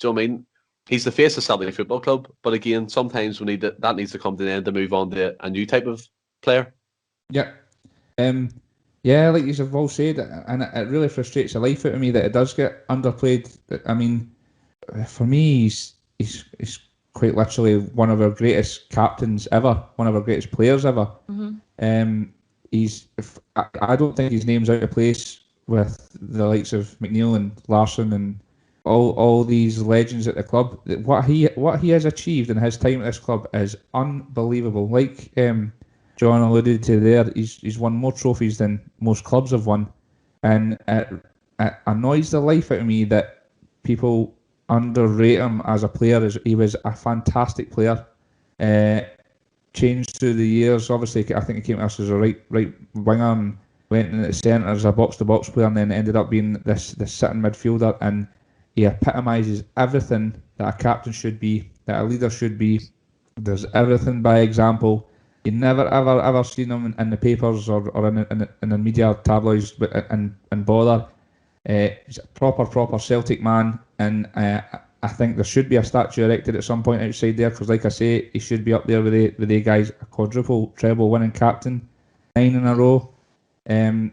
know what I mean? He's the face of Celtic Football Club. But again, sometimes that needs to come to the end to move on to a new type of player. Yeah. Yeah, like you've all said, and it really frustrates the life out of me that it does get underplayed. I mean, for me, he's quite literally one of our greatest captains ever, one of our greatest players ever. Mm-hmm. I don't think his name's out of place with the likes of McNeil and Larsson and all these legends at the club. What he has achieved in his time at this club is unbelievable. Like John alluded to there, he's won more trophies than most clubs have won, and it annoys the life out of me that people underrate him as a player. He was a fantastic player. Changed through the years. Obviously, I think he came to us as a right winger and went in at the centre as a box-to-box player, and then ended up being this sitting midfielder. And he epitomises everything that a captain should be, that a leader should be. There's everything by example. You never ever seen him in the papers or in the media tabloids and bother. He's a proper Celtic man, and I think there should be a statue erected at some point outside there, because, like I say, he should be up there with the guys, a quadruple treble winning captain, 9 in a row, and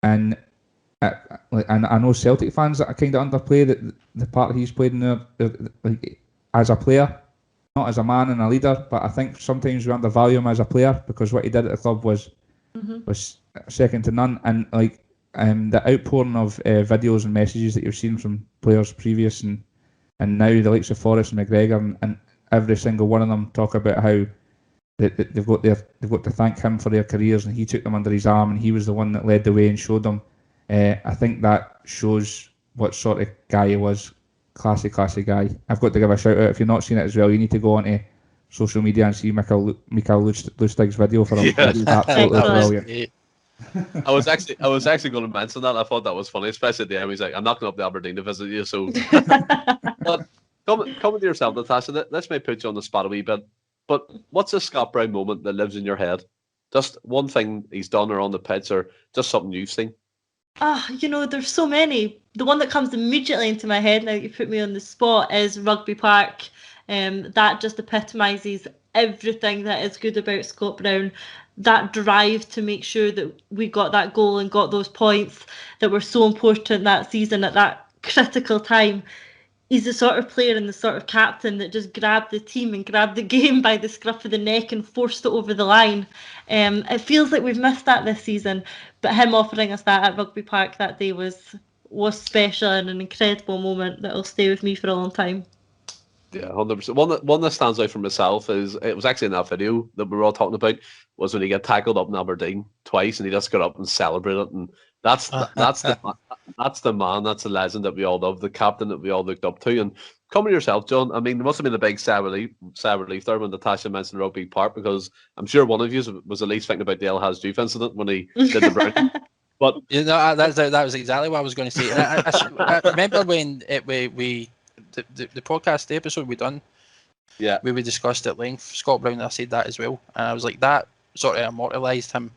I know Celtic fans that kind of underplay the part he's played in there, like, as a player. Not as a man and a leader, but I think sometimes we undervalue him as a player, because what he did at the club was second to none. And like the outpouring of videos and messages that you've seen from players previous and now the likes of Forrest and McGregor and every single one of them talk about how they've got to thank him for their careers, and he took them under his arm and he was the one that led the way and showed them. I think that shows what sort of guy he was. Classy guy. I've got to give a shout out. If you've not seen it as well, you need to go onto social media and see Mikael Lustig's video for him. Yeah. It's absolutely brilliant. Yeah. I was actually going to mention that. I thought that was funny, especially at the end. He's like, "I'm not going up to Aberdeen to visit you." So, but coming to yourself, Natasha, this may put you on the spot a wee bit. But what's a Scott Brown moment that lives in your head? Just one thing he's done or on the pitch, or just something you've seen? There's so many. The one that comes immediately into my head now that you put me on the spot is Rugby Park. That just epitomises everything that is good about Scott Brown. That drive to make sure that we got that goal and got those points that were so important that season at that critical time. He's the sort of player and the sort of captain that just grabbed the team and grabbed the game by the scruff of the neck and forced it over the line. It feels like we've missed that this season, but him offering us that at Rugby Park that day was special and an incredible moment that will stay with me for a long time. Yeah, 100%. One that stands out for myself is, it was actually in that video that we were all talking about, was when he got tackled up in Aberdeen twice and he just got up and celebrated, and that's the man, that's the legend that we all love, the captain that we all looked up to. And coming to yourself, John, I mean, there must have been a big sigh of relief there when Natasha mentioned Rugby Park, because I'm sure one of you was at least thinking about the El Hadj incident when he did the Brown. But that was exactly what I was going to say. I remember when the podcast, the episode we done, yeah, we discussed at length Scott Brown. I said that as well, and I was like, that sort of immortalised him.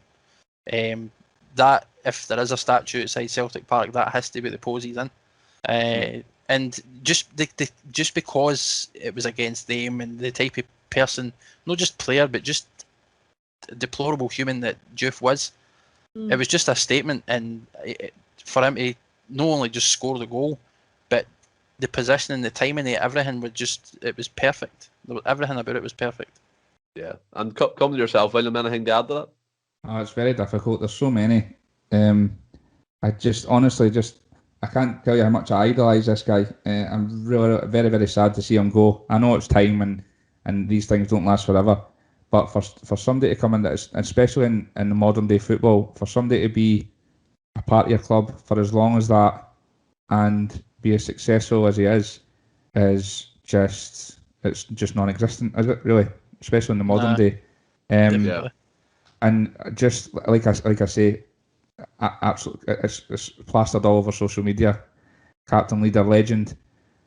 That if there is a statue outside Celtic Park, that has to be the pose he's in. And just because it was against them and the type of person, not just player, but just deplorable human that Diouf was, it was just a statement. And for him to not only just score the goal, but the positioning, the timing, everything it was perfect. Everything about it was perfect. Yeah, and come to yourself, William, anything to add to that? Oh, it's very difficult. There's so many. I just honestly I can't tell you how much I idolise this guy. I'm really very, very sad to see him go. I know it's time and these things don't last forever, but for somebody to come in, especially in the modern day football, for somebody to be a part of your club for as long as that and be as successful as he is just non-existent, is it really? Especially in the modern day. And just like I say, absolutely, it's plastered all over social media. Captain, leader, legend,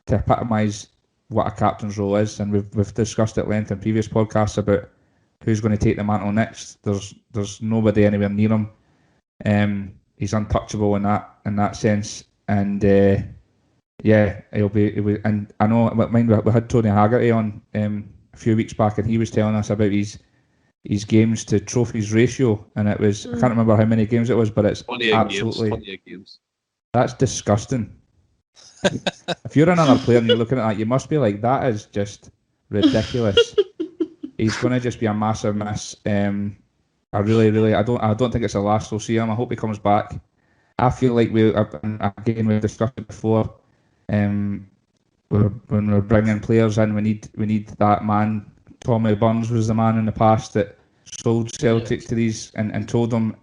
to epitomise what a captain's role is, and we've discussed at length in previous podcasts about who's going to take the mantle next. There's nobody anywhere near him. He's untouchable in that sense, and he'll be. And I know, we had Tony Haggerty on a few weeks back, and he was telling us about his games to trophies ratio, and it was I can't remember how many games it was, but it's 28 absolutely 28 games. That's disgusting. If you're another player and you're looking at that, you must be like, that is just ridiculous. He's going to just be a massive miss. I really, I don't think it's the last we'll see him. I hope he comes back. I feel like we've discussed it before. When we're bringing players in, we need that man. Tommy Burns was the man in the past that sold Celtic to these and told them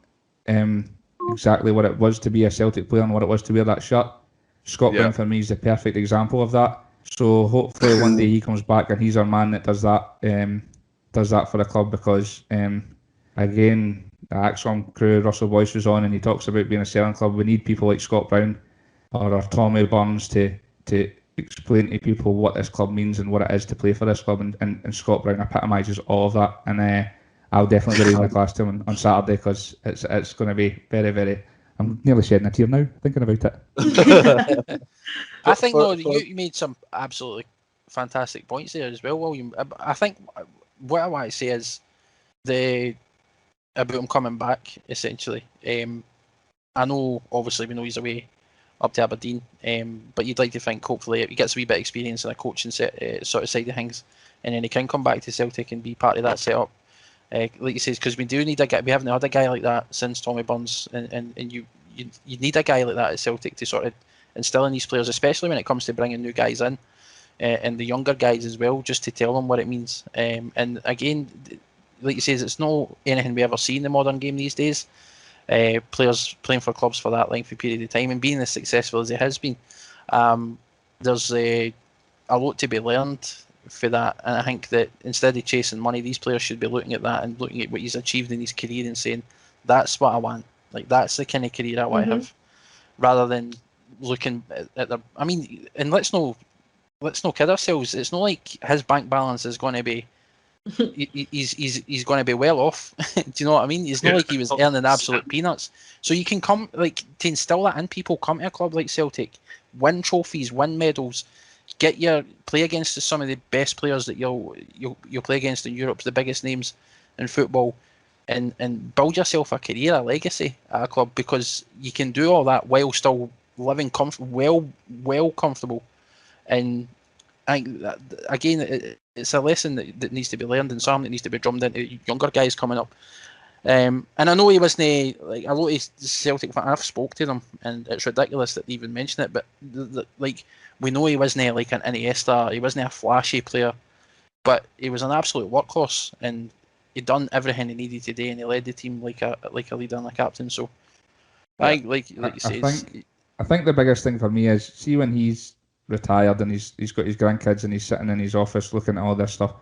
exactly what it was to be a Celtic player and what it was to wear that shirt. Scott Brown for me is the perfect example of that. So hopefully one day he comes back and he's our man that does that for the club, because again, the ACSOM crew, Russell Boyce was on and he talks about being a selling club. We need people like Scott Brown or Tommy Burns to explain to people what this club means and what it is to play for this club, and Scott Brown epitomises all of that, and I'll definitely be raising a glass to him on Saturday, because it's going to be very, very. I'm nearly shedding a tear now thinking about it. I think you made some absolutely fantastic points there as well, William. I think what I want to say is about him coming back, essentially. I know, obviously, we know he's away up to Aberdeen, but you'd like to think hopefully he gets a wee bit of experience in a coaching sort of side of things, and then he can come back to Celtic and be part of that setup. Like you say, because we do need a guy. We haven't had a guy like that since Tommy Burns, and you need a guy like that at Celtic to sort of instill in these players, especially when it comes to bringing new guys in, and the younger guys as well, just to tell them what it means. And again, like you say, it's not anything we ever see in the modern game these days. Players playing for clubs for that lengthy period of time and being as successful as he has been. There's a lot to be learned for that, and I think that instead of chasing money, these players should be looking at that and looking at what he's achieved in his career and saying, that's what I want. Like, that's the kind of career I want to have, rather than looking at their. I mean, and let's not kid ourselves. It's not like his bank balance is going to be. He's going to be well off. Do you know what I mean? It's not like he was earning absolute peanuts. So you can come, like, to instill that in people, come to a club like Celtic, win trophies, win medals, play against some of the best players that you'll play against in Europe, the biggest names in football, and build yourself a career, a legacy at a club, because you can do all that while still living well comfortable. And I think that, again, it's a lesson that needs to be learned, and something that needs to be drummed into younger guys coming up. And I know he wasn't like a lot of Celtic fans. I've spoke to them, and it's ridiculous that they even mention it. But like, we know he wasn't like an Iniesta. He wasn't a flashy player, but he was an absolute workhorse, and he'd done everything he needed to do, and he led the team like a leader and a captain. So, I think the biggest thing for me is, see, when he's retired and he's got his grandkids and he's sitting in his office looking at all this stuff,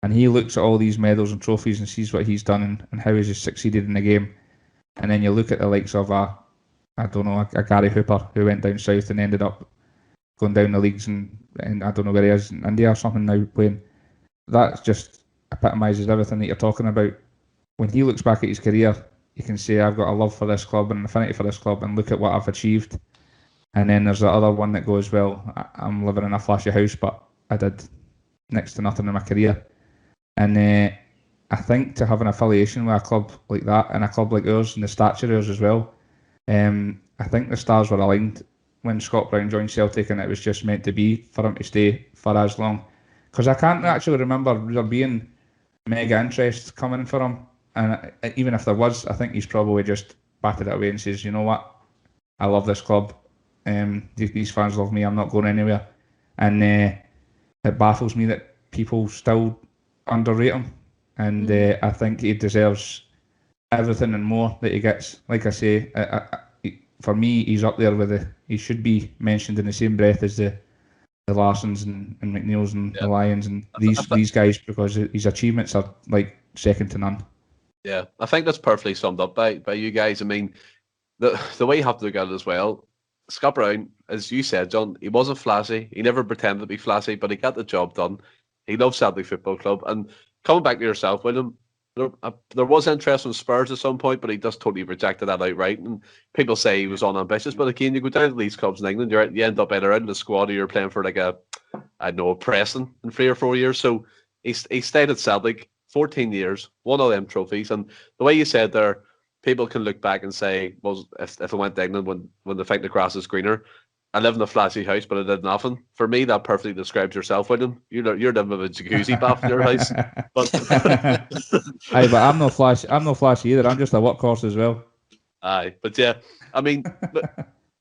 and he looks at all these medals and trophies and sees what he's done and how he's succeeded in the game, and then you look at the likes of a Gary Hooper, who went down south and ended up going down the leagues and I don't know where he is, in India or something now, playing. That just epitomises everything that you're talking about. When he looks back at his career, you can say, I've got a love for this club and an affinity for this club, and look at what I've achieved. And then there's the other one that goes, well, I'm living in a flashy house, but I did next to nothing in my career. And I think to have an affiliation with a club like that, and a club like ours, and the stature ours as well, I think the stars were aligned when Scott Brown joined Celtic, and it was just meant to be for him to stay for as long. Because I can't actually remember there being mega interest coming for him. And even if there was, I think he's probably just batted it away and says, you know what, I love this club. These fans love me. I'm not going anywhere. And it baffles me that people still underrate him. And I think he deserves everything and more that he gets. Like I say, for me, he's up there with he should be mentioned in the same breath as the Larsons and McNeils and the Lions and these guys, because his achievements are like second to none. Yeah, I think that's perfectly summed up by you guys. I mean, the way you have to look at it as well, Scott Brown, as you said, John, he wasn't flashy. He never pretended to be flashy, but he got the job done. He loves Celtic Football Club. And coming back to yourself, William, there was interest from Spurs at some point, but he just totally rejected that outright. And people say he was unambitious, but again, you go down to these clubs in England, you end up either out in the squad or you're playing for like a Preston in 3 or 4 years. So he stayed at Celtic 14 years, won all them trophies. And the way you said there, people can look back and say, well, if I went to England when they think the grass is greener, I live in a flashy house, but I did nothing. For me, that perfectly describes yourself, William. You're living with a jacuzzi bath in your house. But Aye, but I'm no flash. I'm no flashy either. I'm just a workhorse as well. aye, but yeah, I mean,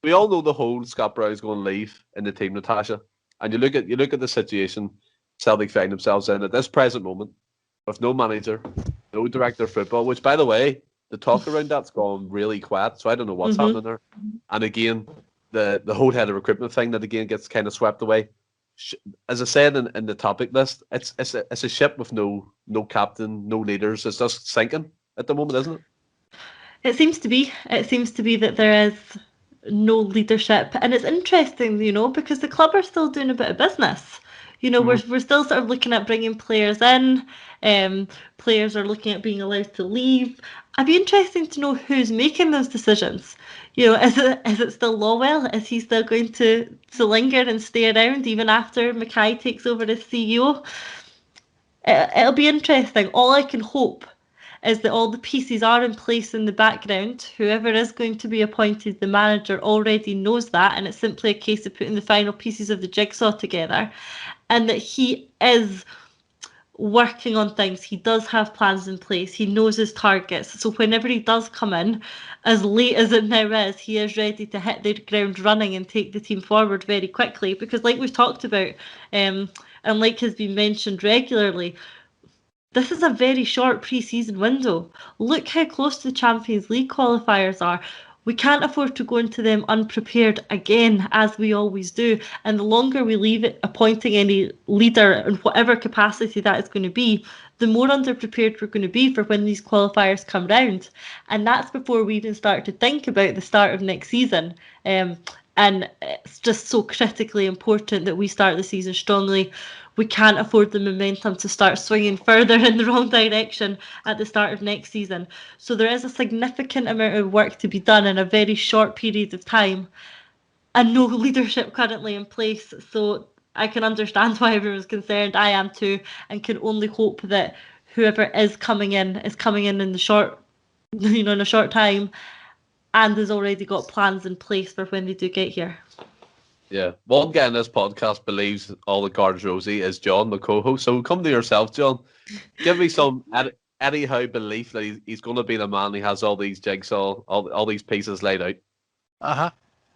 we all know the whole Scott Brown's going to leave in the team, Natasha. And you look at the situation Celtic find themselves in at this present moment, with no manager, no director of football. Which, by the way, the talk around that's gone really quiet. So I don't know what's happening there. And again, the whole head of recruitment thing that again gets kind of swept away. As I said in the topic list, it's a ship with no captain, no leaders. It's just sinking at the moment, isn't it? It seems to be. It seems to be that there is no leadership, and it's interesting, because the club are still doing a bit of business. We're still sort of looking at bringing players in. Players are looking at being allowed to leave. I'd be interesting to know who's making those decisions. Is it still Lawwell? Is he still going to linger and stay around even after Mackay takes over as CEO? It'll be interesting. All I can hope is that all the pieces are in place in the background. Whoever is going to be appointed the manager already knows that, and it's simply a case of putting the final pieces of the jigsaw together, and that he is working on things. He does have plans in place. He knows his targets. So whenever he does come in, as late as it now is, he is ready to hit the ground running and take the team forward very quickly. Because like we've talked about, and like has been mentioned regularly, this is a very short pre-season window. Look how close the Champions League qualifiers are. We can't afford to go into them unprepared again, as we always do. And the longer we leave it appointing any leader in whatever capacity that is going to be, the more underprepared we're going to be for when these qualifiers come round. And that's before we even start to think about the start of next season. And it's just so critically important that we start the season strongly. We can't afford the momentum to start swinging further in the wrong direction at the start of next season. So there is a significant amount of work to be done in a very short period of time, and no leadership currently in place. So I can understand why everyone's concerned. I am too, and can only hope that whoever is coming in in the short, in a short time, and has already got plans in place for when they do get here. Yeah. One guy in this podcast believes all the cards rosy is John, the co-host. So come to yourself, John. Give me some Eddie Howe belief that he's going to be the man. He has all these jigsaw, all these pieces laid out.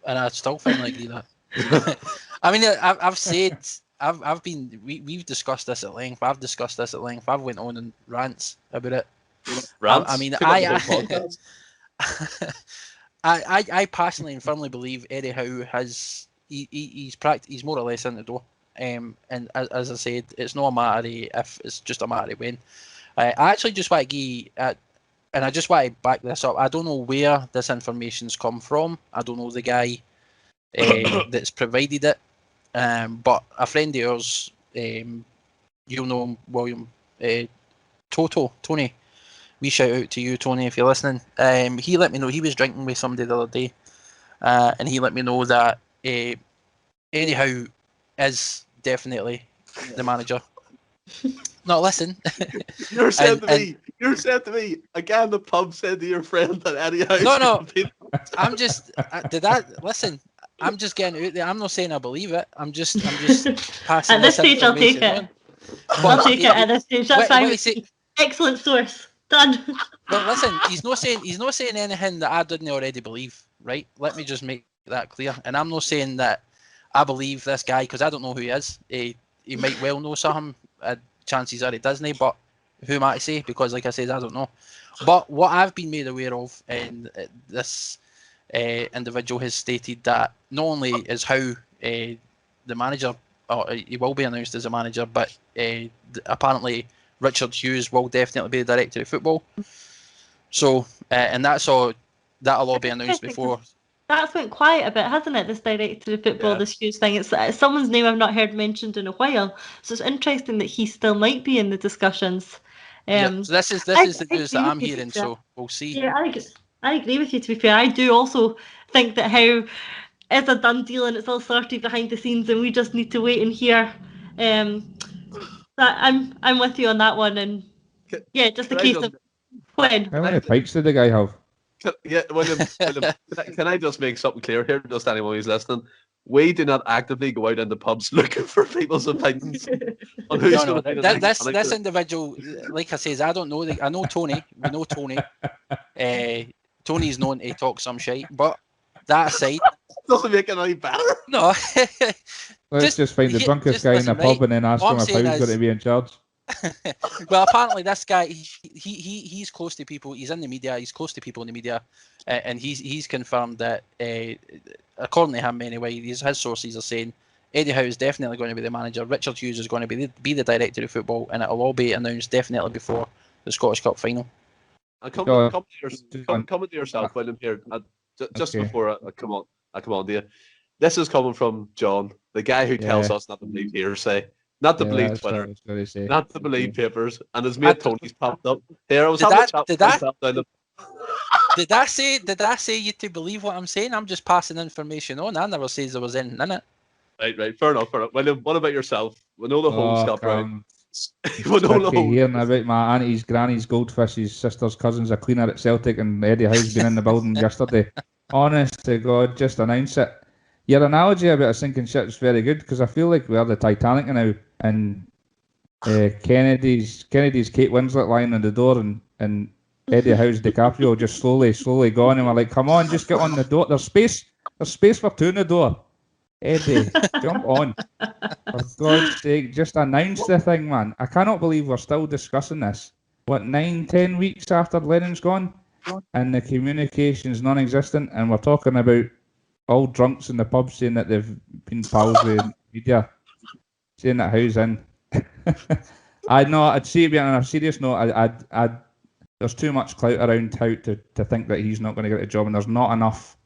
And I still firmly agree that. I mean, I've said, we've discussed this at length. I've discussed this at length. I've went on and rants about it. Rants? I mean, I personally and firmly believe Eddie Howe has. He's more or less in the door, and as I said, it's not a matter of if, it's just a matter of when. I actually just want to and I just want to back this up. I don't know where this information's come from. I don't know the guy that's provided it, but a friend of ours, you'll know him, William, Tony. We shout out to you, Tony, if you're listening. He let me know he was drinking with somebody the other day, and he let me know that Eddie Howe is definitely the manager. No, listen. You're saying to me, a guy in the pub said to your friend that Eddie Howe. No. I'm just. Listen. I'm just getting out there. I'm not saying I believe it. I'm just passing. At this stage, I'll take it. I'll take it at this stage. That's fine. Excellent source. Done. Well, listen. He's not saying anything that I didn't already believe. Right? Let me just make that clear. And I'm not saying that I believe this guy because I don't know who he is. He might well know something. Chances are he doesn't. But who am I to say? Because, like I said, I don't know. But what I've been made aware of, and this individual has stated that not only is how the manager, or he will be announced as a manager, but apparently Richard Hughes will definitely be the director of football. So, and that'll all be announced before. That's went quiet a bit, hasn't it? This director of football, this huge thing. It's someone's name I've not heard mentioned in a while. So it's interesting that he still might be in the discussions. So this is the news that I'm hearing. So we'll see. Yeah, I agree with you. To be fair, I do also think that how it's a done deal and it's all sorted behind the scenes, and we just need to wait and hear. I'm with you on that one, and yeah, just a case of when. How many pikes did the guy have? William, can I just make something clear here, just anyone who's listening? We do not actively go out into pubs looking for people's opinions on who's going to be the next manager. This individual, like I says, I don't know. I know Tony. We know Tony. Tony's known to talk some shit, but that aside, doesn't make it any better. No. Let's just find the drunkest guy in the pub and then ask him if who's going to be in charge. Well, apparently this guy, he's close to people. He's in the media. He's close to people in the media, and he's confirmed that, according to him anyway, his sources are saying Eddie Howe is definitely going to be the manager. Richard Hughes is going to be the director of football, and it'll all be announced definitely before the Scottish Cup final. Come to yourself, William. Here, just before I come on to you. This is coming from John, the guy who tells us not to believe hearsay. Not to believe Twitter, not to believe papers, and his mate Tony's popped up. Here, I was having a chat with myself down the... Did I say you to believe what I'm saying? I'm just passing information on. I never says there was anything in it. Right. Fair enough. William, what about yourself? We know the whole stuff, right? Hearing about my auntie's, granny's, goldfish's sister's cousin's a cleaner at Celtic, and Eddie Howe's been in the building yesterday. Honest to God, just announce it. Your analogy about a sinking ship is very good, because I feel like we are the Titanic now, and Kennedy's Kate Winslet lying on the door, and Eddie Howe's DiCaprio just slowly gone, and we're like, come on, just get on the door. There's space for two in the door. Eddie, jump on. For God's sake, just announce the thing, man. I cannot believe we're still discussing this. 9-10 weeks after Lennon's gone, and the communication's non-existent, and we're talking about all drunks in the pub saying that they've been pals with media, saying that Howe's in. I'd say, on a serious note, I'd there's too much clout around Howe to think that he's not going to get a job, and there's not enough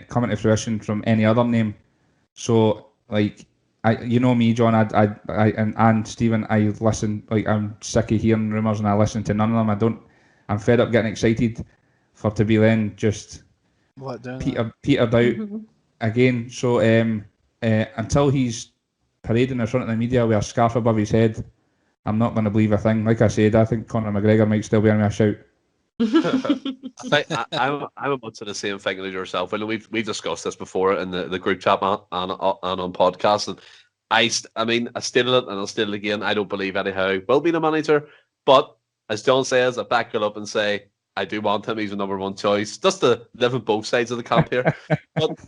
coming to fruition from any other name. So, like, you know me, John, and Stephen, I listen, like, I'm sick of hearing rumours and I listen to none of them. I'm fed up getting excited for to be then just petered out again. So until he's parading in front of the media with a scarf above his head, I'm not going to believe a thing. Like I said, I think Conor McGregor might still be on a shout. I'm about to the same thing as yourself. Well, we've discussed this before in the group chat and on podcast, and I stated it and I'll state it again. I don't believe Eddie Howe will be the manager, but as John says, I back it up and say I do want him. He's a number one choice. Just to live on both sides of the camp here. But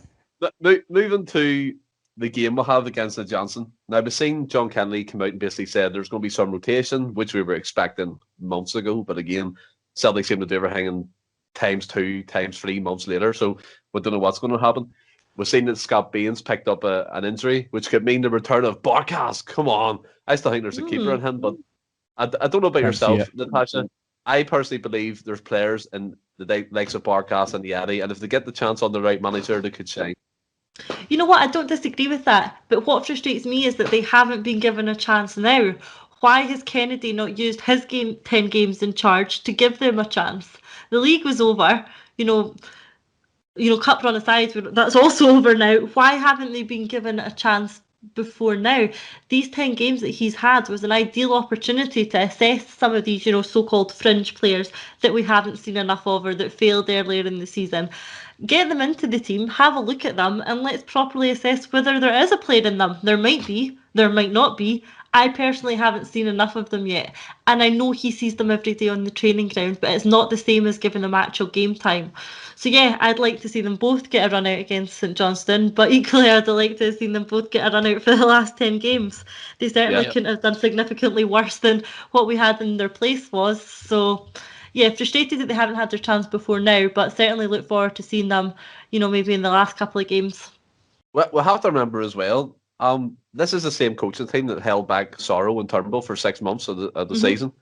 moving to the game we'll have against the Johnson. Now, we've seen John Kennedy come out and basically said there's going to be some rotation, which we were expecting months ago. But again, Celtic seem to do everything times 2, times 3 months later. So we don't know what's going to happen. We've seen that Scott Baines picked up an injury, which could mean the return of Barkas. Come on. I still think there's a keeper in him, but I don't know about yourself, Natasha. I personally believe there's players in the likes of Barkas and Yeti, and if they get the chance on the right manager, they could shine. You know what? I don't disagree with that. But what frustrates me is that they haven't been given a chance now. Why has Kennedy not used his 10 games in charge to give them a chance? The league was over. Cup run aside, that's also over now. Why haven't they been given a chance before now? These 10 games that he's had was an ideal opportunity to assess some of these, so-called fringe players that we haven't seen enough of or that failed earlier in the season. Get them into the team, have a look at them, and let's properly assess whether there is a player in them. There might be, there might not be. I personally haven't seen enough of them yet, and I know he sees them every day on the training ground, but it's not the same as giving them actual game time. So yeah, I'd like to see them both get a run out against St Johnstone, but equally I'd like to have seen them both get a run out for the last 10 games. They certainly couldn't have done significantly worse than what we had in their place was. So yeah, frustrated that they haven't had their chance before now, but certainly look forward to seeing them, maybe in the last couple of games. We'll have to remember as well, this is the same coaching team that held back Sorrow and Turnbull for 6 months of the season.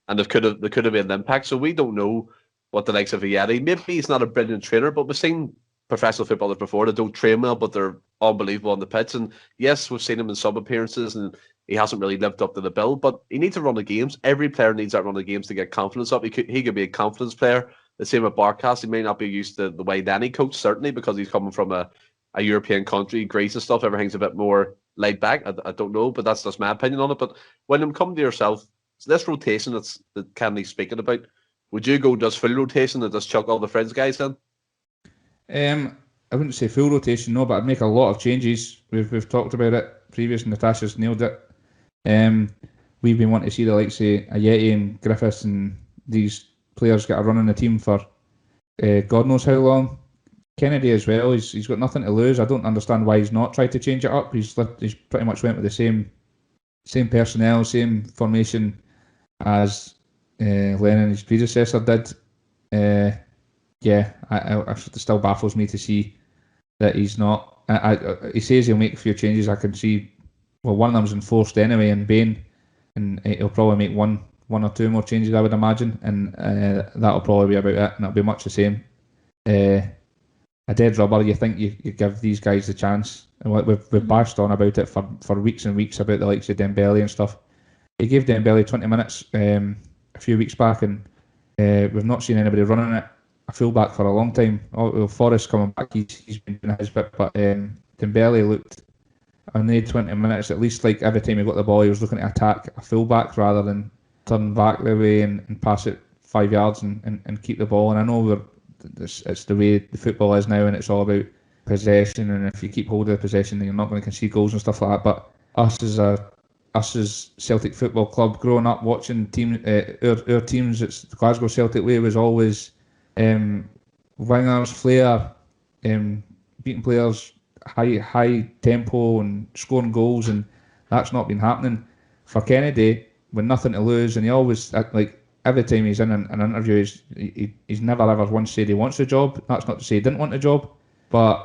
and they could have made an impact. So we don't know what the likes of Yeti. Maybe he's not a brilliant trainer, but we've seen professional footballers before that don't train well, but they're unbelievable on the pitch. And yes, we've seen him in some appearances, and he hasn't really lived up to the bill. But he needs to run the games. Every player needs that run the games to get confidence up. He could be a confidence player. The same with Barkas. He may not be used to the way Danny coached, certainly, because he's coming from a European country, Greece and stuff. Everything's a bit more laid back. I don't know, but that's just my opinion on it. But when you come to yourself, this rotation that Kennedy's speaking about, would you go just full rotation and just chuck all the Friends guys in? I wouldn't say full rotation, no, but I'd make a lot of changes. We've talked about it previous. Natasha's nailed it. We've been wanting to see the likes of Ayeti and Griffiths and these players get a run in the team for God knows how long. Kennedy as well. He's got nothing to lose. I don't understand why he's not tried to change it up. He's pretty much went with the same personnel, same formation as Lennon, his predecessor, did. It still baffles me to see that he's not. He says he'll make a few changes. I can see, well, one of them's enforced anyway in Bain, and he'll probably make one or two more changes, I would imagine, and that'll probably be about it, and it'll be much the same. A dead rubber, you think you give these guys the chance, and we've bashed on about it for weeks and weeks about the likes of Dembele and stuff. He gave Dembele 20 minutes a few weeks back, and we've not seen anybody running it a fullback for a long time. Forrest coming back, he's been doing his bit, but Dembele looked on the 20 minutes at least like every time he got the ball he was looking to attack a fullback rather than turn back the way and pass it 5 yards and keep the ball. And I know it's the way the football is now, and it's all about possession, and if you keep hold of the possession then you're not going to concede goals and stuff like that. But us as Celtic Football Club, growing up watching our teams, it's the Glasgow Celtic way was always wingers, flair, beating players, high tempo and scoring goals, and that's not been happening for Kennedy with nothing to lose. And he always, like, every time he's in an interview, he's never ever once said he wants a job. That's not to say he didn't want a job, but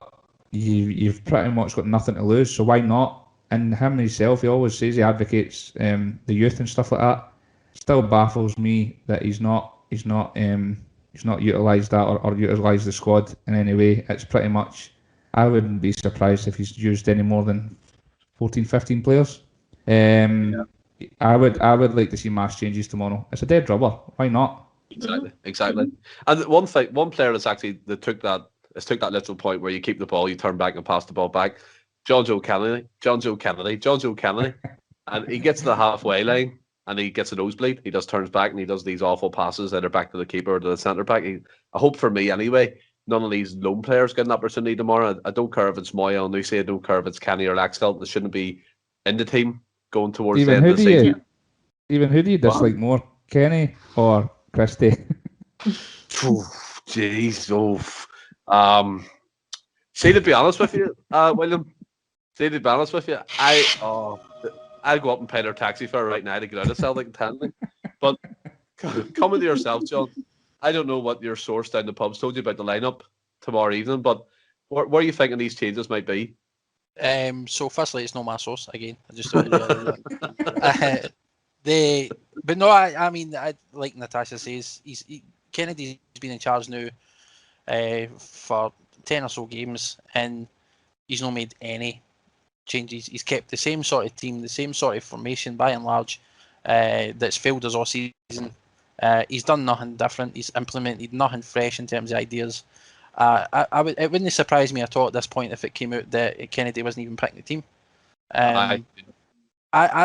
you've pretty much got nothing to lose, so why not? And him himself, he always says he advocates the youth and stuff like that. Still baffles me that he's not utilised that or utilised the squad in any way. It's pretty much, I wouldn't be surprised if he's used any more than 14, 15 players. I would like to see mass changes tomorrow. It's a dead rubber. Why not? Exactly. And one player that took that little point where you keep the ball, you turn back and pass the ball back. John Joe Kennedy, and he gets to the halfway line and he gets a nosebleed. He just turns back and he does these awful passes either back to the keeper or to the centre back. I hope for me anyway, none of these lone players get an opportunity tomorrow. I don't care if it's Moya or Nusi, I don't care if it's Kenny or Laxfeld. They shouldn't be in the team going towards the end of the season. Who do you dislike more, Kenny or Christie? Jeez, see, to be honest with you, William, I'd go up and pay their taxi fare right now to get out of Celtic and Tanley. But coming to yourself, John, I don't know what your source down the pubs told you about the lineup tomorrow evening, but where are you thinking these changes might be? So firstly, it's not my source again. I just don't but no, I mean, like Natasha says, Kennedy's been in charge now for 10 or so games, and he's not made any changes. He's kept the same sort of team, the same sort of formation by and large that's failed us all season. He's done nothing different. He's implemented nothing fresh in terms of ideas. It wouldn't surprise me at all at this point if it came out that Kennedy wasn't even picking the team. I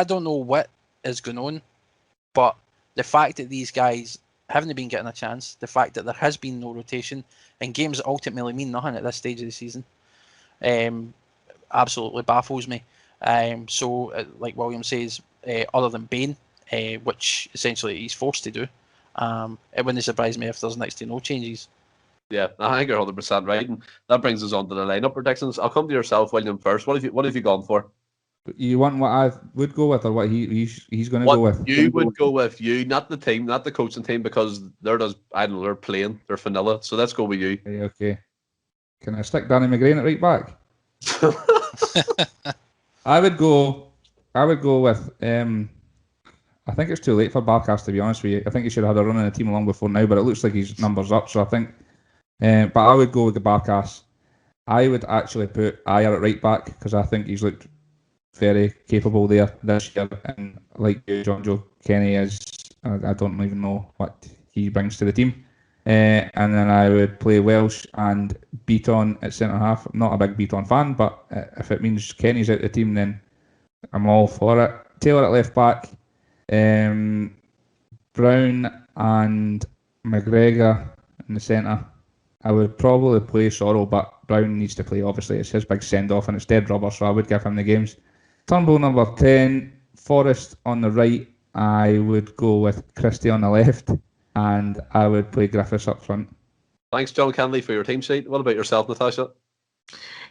don't know what is going on, but the fact that these guys haven't been getting a chance, the fact that there has been no rotation in games that ultimately mean nothing at this stage of the season, absolutely baffles me. So, like William says, other than Bain, which essentially he's forced to do, it wouldn't surprise me if there's next to no changes. Yeah, I think you're 100% right, and that brings us on to the lineup predictions. I'll come to yourself, William, first. What have you gone for? You want what I would go with, or what he's going to go with? What you would go with, not the team, not the coaching team, because they're playing, they're vanilla. So let's go with you. Okay. Can I stick Danny McGrain at right back? I would go with I think it's too late for Barkas, to be honest with you. I think he should have had a run in the team long before now, but it looks like his numbers up. So I think, but I would go with the Barkas. I would actually put Ayer at right back because I think he's looked very capable there this year. And like you, John Joe Kenny is, I don't even know what he brings to the team. And then I would play Welsh and Beaton at centre half. I'm not a big Beaton fan, but if it means Kenny's out the team, then I'm all for it. Taylor at left back. Brown and McGregor in the centre. I would probably play Sorrell, but Brown needs to play, obviously. It's his big send-off and it's dead rubber, so I would give him the games. Turnbull number 10, Forrest on the right. I would go with Christie on the left, and I would play Griffiths up front. Thanks, John Kennedy, for your team sheet. What about yourself, Natasha?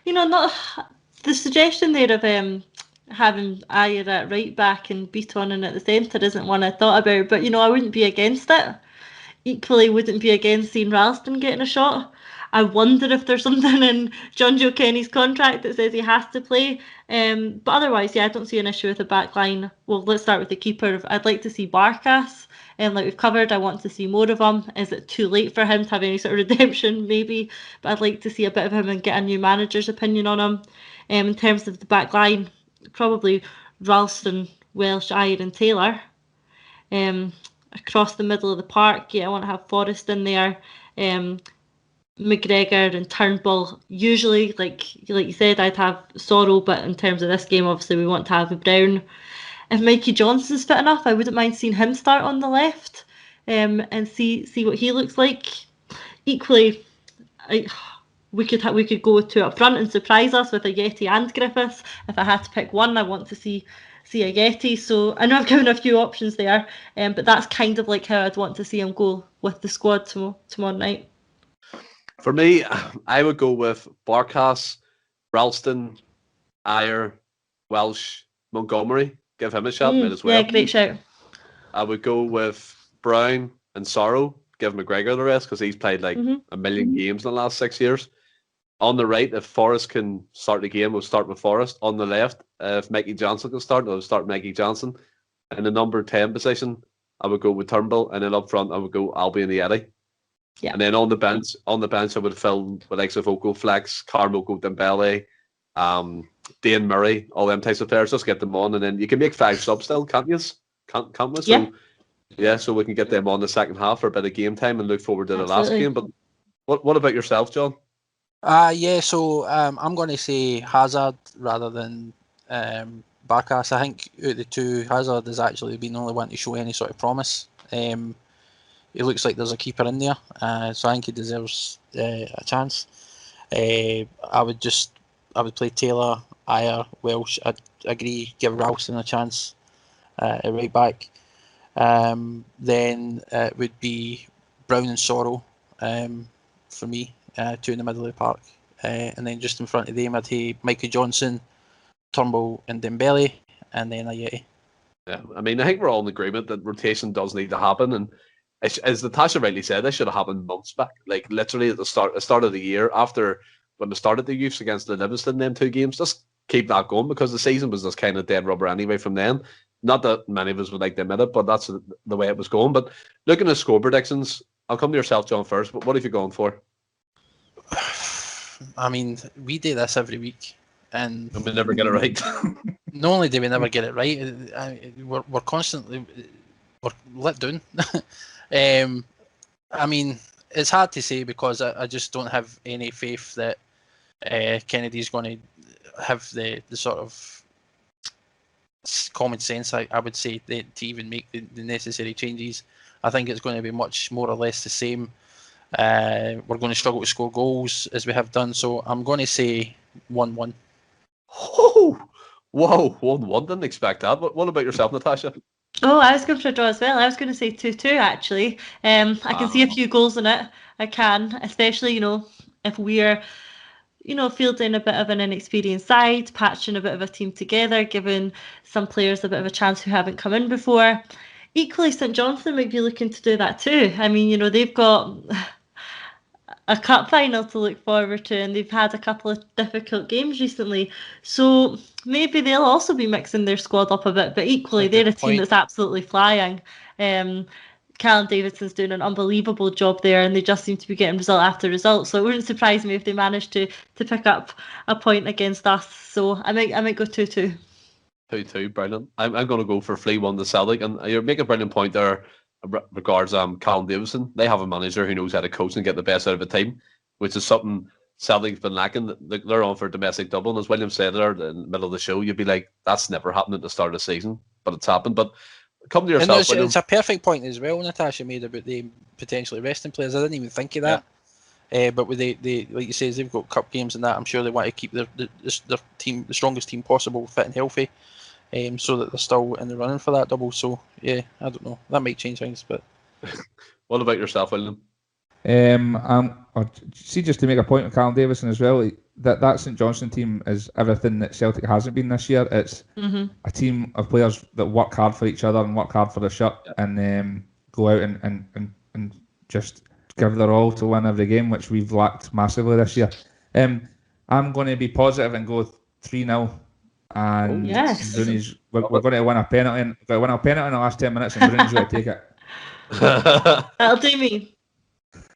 Not the suggestion there of having Ayer at right back and Beaton in at the centre isn't one I thought about, but I wouldn't be against it. Equally wouldn't be against seeing Ralston getting a shot. I wonder if there's something in John Joe Kenny's contract that says he has to play. But otherwise, I don't see an issue with the back line. Well, let's start with the keeper. I'd like to see Barkas. Like we've covered, I want to see more of him. Is it too late for him to have any sort of redemption? Maybe. But I'd like to see a bit of him and get a new manager's opinion on him. In terms of the back line, probably Ralston, Welsh, Ayer and Taylor. Across the middle of the park, I want to have Forrest in there. McGregor and Turnbull. Usually, like you said, I'd have Sorrell, but in terms of this game, obviously we want to have Brown. If Mikey Johnson's fit enough, I wouldn't mind seeing him start on the left, and see what he looks like. Equally, we could go with two up front and surprise us with a Yeti and Griffiths. If I had to pick one, I want to see a Yeti. So I know I've given a few options there, but that's kind of like how I'd want to see him go with the squad tomorrow night. For me, I would go with Barkas, Ralston, Ayer, Welsh, Montgomery. Give him a shout, might as well. Yeah, great shout. I would go with Brown and Sorrow. Give McGregor the rest because he's played like a million games in the last 6 years. On the right, if Forrest can start the game, we'll start with Forrest. On the left, if Mikey Johnson can start, I'll start Mikey Johnson. In the number 10 position, I would go with Turnbull, and then up front, I would go Albie and the Eddie. Yeah. And then on the bench, I would fill with likes of Oko Flex, Carmoko Dembele, Dane Murray, all them types of players. Just get them on, and then you can make 5 subs still, can't you? Can't we? So, so we can get them on the second half for a bit of game time and look forward to the last game. But what about yourself, John? So I'm going to say Hazard rather than Barkas. I think out of the two, Hazard has actually been the only one to show any sort of promise. It looks like there's a keeper in there, so I think he deserves a chance. I would play Taylor, Ayer, Welsh. I'd agree, give Ralston a chance at right back. Then it would be Brown and Sorrell for me, two in the middle of the park. And then just in front of them, I'd have Mikey Johnson, Turnbull and Dembele, and then a Yeti. Yeah, I mean, I think we're all in agreement that rotation does need to happen, and as Natasha rightly said, this should have happened months back. Like literally at the start of the year, after when they started the youths against the Livingston, them 2 games, just keep that going because the season was just kind of dead rubber anyway from then. Not that many of us would like to admit it, but that's the way it was going. But looking at score predictions, I'll come to yourself, John, first. But what have you gone for? I mean, we do this every week, and we never get it right. Not only do we never get it right, we're constantly let down. I mean, it's hard to say because I just don't have any faith that Kennedy's going to have the sort of common sense, I would say, to even make the necessary changes. I think it's going to be much more or less the same. We're going to struggle to score goals as we have done, so I'm going to say 1-1. Oh, whoa, 1-1. Didn't expect that. But what about yourself, Natasha? Oh, I was going for a draw as well. I was going to say 2-2 actually. I can see a few goals in it. I can, especially, if we're, fielding a bit of an inexperienced side, patching a bit of a team together, giving some players a bit of a chance who haven't come in before. Equally, St Johnstone might be looking to do that too. I mean, they've got a cup final to look forward to, and they've had a couple of difficult games recently. So maybe they'll also be mixing their squad up a bit, but equally they're a team that's absolutely flying. Callum Davidson's doing an unbelievable job there, and they just seem to be getting result after result. So it wouldn't surprise me if they managed to pick up a point against us. So I might go 2-2. 2-2, brilliant. I'm going to go for 3-1 to Celtic, and you make a brilliant point there regards Callum Davidson. They have a manager who knows how to coach and get the best out of a team, which is something Celtic's been lacking. They're on for domestic double, and as William said there in the middle of the show, you'd be like, that's never happened at the start of the season, but it's happened. But come to yourself. And it's a perfect point as well, Natasha made about the potentially resting players. I didn't even think of that. Yeah. But with they like you say, they've got cup games and that. I'm sure they want to keep their team, the strongest team possible, fit and healthy, so that they're still in the running for that double. So yeah, I don't know. That might change things, but. What about yourself, William? See, just to make a point of Callum Davison as well, that St Johnstone team is everything that Celtic hasn't been this year. It's a team of players that work hard for each other and work hard for the shirt, and go out and just give their all to win every game, which we've lacked massively this year. I'm going to be positive and go 3-0. And Bruni's, we're going to win a penalty. In the last 10 minutes, and Bruni's going to take it. That'll do me.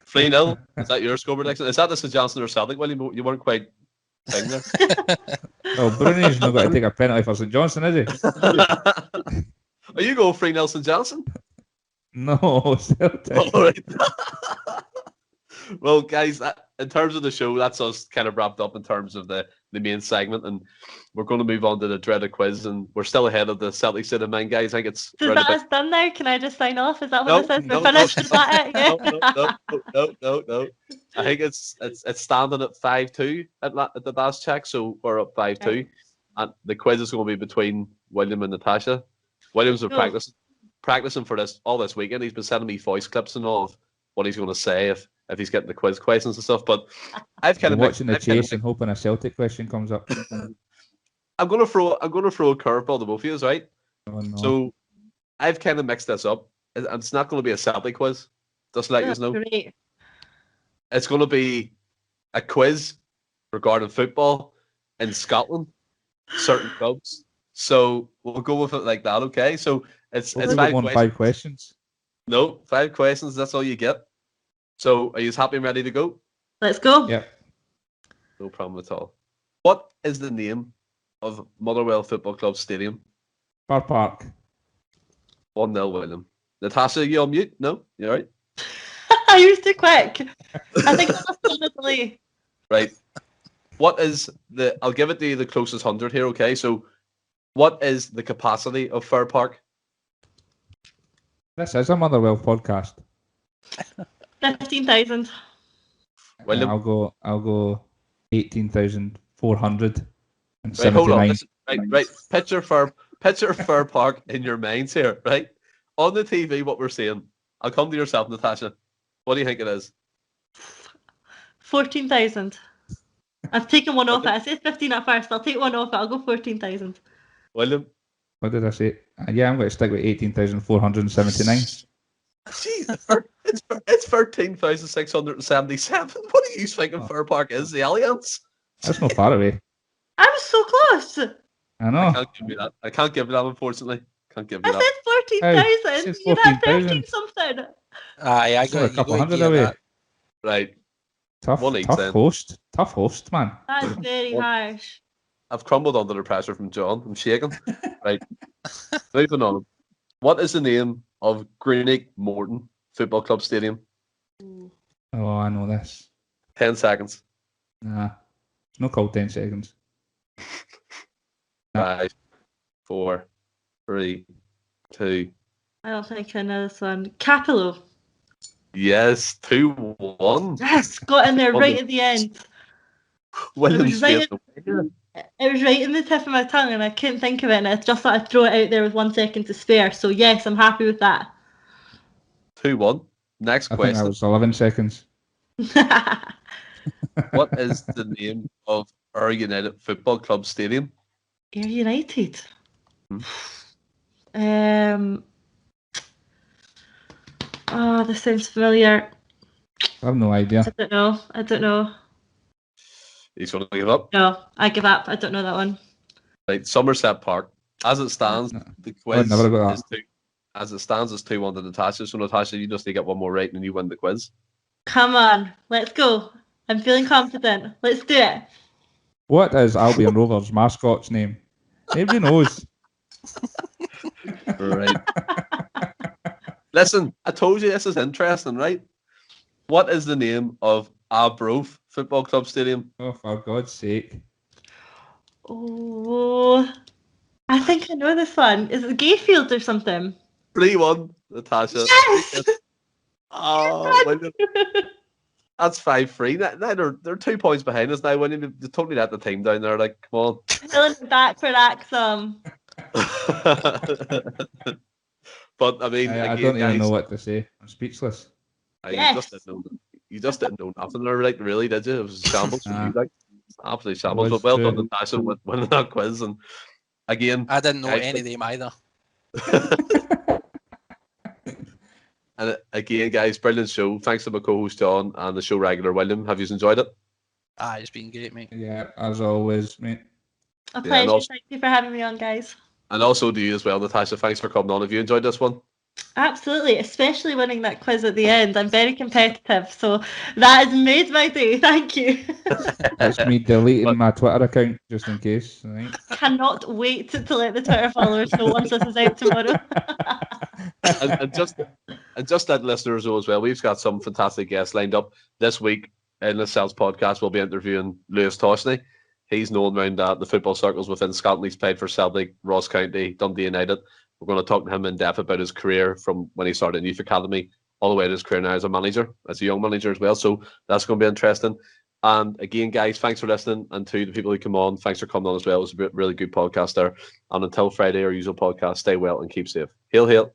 3-0. Is that your score prediction? Is that the St Johnstone or Celtic? William, you weren't quite saying there. No, Bruni's not going to take a penalty for St Johnstone, is he? Are you going 3-0 St Johnstone? No, Celtic. All right. Well, guys, in terms of the show, that's us kind of wrapped up in terms of the main segment, and we're going to move on to the dreaded quiz, and we're still ahead of the Celtic State of Mind, guys. I think it's... Is that us done now? Can I just sign off? Is that what this is? We're finished? Is that it? No. I think it's standing at 5-2 at the last check, so we're up 5-2. Right. And the quiz is going to be between William and Natasha. William's been practicing for all this weekend. He's been sending me voice clips and all of what he's going to say if he's getting the quiz questions and stuff. But I've kind of watching the chase and hoping a Celtic question comes up. I'm going to throw a curveball to both of you, right? Oh, no. So I've kind of mixed this up. It's not going to be a Celtic quiz. Just to let you know. Great. It's going to be a quiz regarding football in Scotland, certain clubs. So we'll go with it like that, okay? So it's 5 questions. No, 5 questions. That's all you get. So are you happy and ready to go? Let's go. Yeah. No problem at all. What is the name of Motherwell Football Club Stadium? Fir Park. 1-0, William. Natasha, you on mute? No? You all right? I was too quick. I think I was a delay. Right. What is I'll give it to you the closest 100 here, okay? So what is the capacity of Fir Park? This is a Motherwell podcast. 15,000. William? I'll go 18,479. Right, hold on. Right. Picture Fir Park in your minds here, right? On the TV, what we're seeing. I'll come to yourself, Natasha. What do you think it is? 14,000. I've taken one off it. I said 15 at first. I'll take one off it. I'll go 14,000. William? What did I say? Yeah, I'm going to stick with 18,479. Jeez, it's 13,677. What do you think Fir Park is? The Alliance? That's not far away. I was so close. I know. I can't give you that. I can't give you that, unfortunately. Can't give you that. I said 14,000. You had 13 something. I got a couple hundred away. Right. Tough host, man. That's very harsh. I've crumbled under the pressure from John. I'm shaking. Right. Moving on. What is the name of Greenock Morton Football Club Stadium? Oh, I know this. 10 seconds. Nah. It's not called 10 seconds. 5, 4, 3, 2. I don't think I know this one. Capello. Yes, 2-1. Yes, got in there right at the end. It was right in the tip of my tongue and I couldn't think of it, and I just thought I'd throw it out there with 1 second to spare. So yes, I'm happy with that. 2-1. Next question. I think that was 11 seconds. What is the name of Ayr United Football Club Stadium? Ayr United. Oh, this sounds familiar. I have no idea. I don't know. He's going to give up. No, I give up. I don't know that one. Right, Somerset Park. As it stands, No. the quiz never got is 2. As it stands, it's 2-1 to Natasha. So Natasha, you just need to get one more right, and you win the quiz. Come on, let's go. I'm feeling confident. Let's do it. What is Albion Rovers' mascot's name? Nobody knows. Right. Listen, I told you this is interesting, right? What is the name of Arbroath Football Club Stadium? Oh, for God's sake. Oh, I think I know this one. Is it Gayfield or something? 3-1, Natasha. Yes! Oh, William. That's 5-3. Now they're 2 points behind us now. William, you totally let the team down there. Like, come on. Feeling back for ACSOM. But I mean, I again, don't even guys, know what to say. I'm speechless. Yes. You just didn't know nothing there, like, really, did you? It was a shambles for you, like, absolutely shambles. was But well true. done, Natasha, with winning that quiz. And again, I didn't know guys, any of them either. and again, guys, brilliant show. Thanks to my co-host John and the show regular William. Have you enjoyed it? It's been great, mate. Yeah, as always, mate. A Yeah, pleasure. and also- Thank you for having me on, guys. And also to you as well, Natasha. Thanks for coming on. Have you enjoyed this one? Absolutely, especially winning that quiz at the end. I'm very competitive, so that has made my day. Thank you. That's me deleting my Twitter account just in case. Right? Cannot wait to let the Twitter followers know once this is out tomorrow. and just that listeners know as well, we've got some fantastic guests lined up this week in the Celts podcast. We'll be interviewing Lewis Toshney. He's known around the football circles within Scotland. He's played for Celtic, Ross County, Dundee United. We're going to talk to him in depth about his career from when he started in youth academy all the way to his career now as a manager, as a young manager as well. So that's going to be interesting. And again, guys, thanks for listening. And to the people who come on, thanks for coming on as well. It was a really good podcast there. And until Friday, our usual podcast, stay well and keep safe. Hail, hail.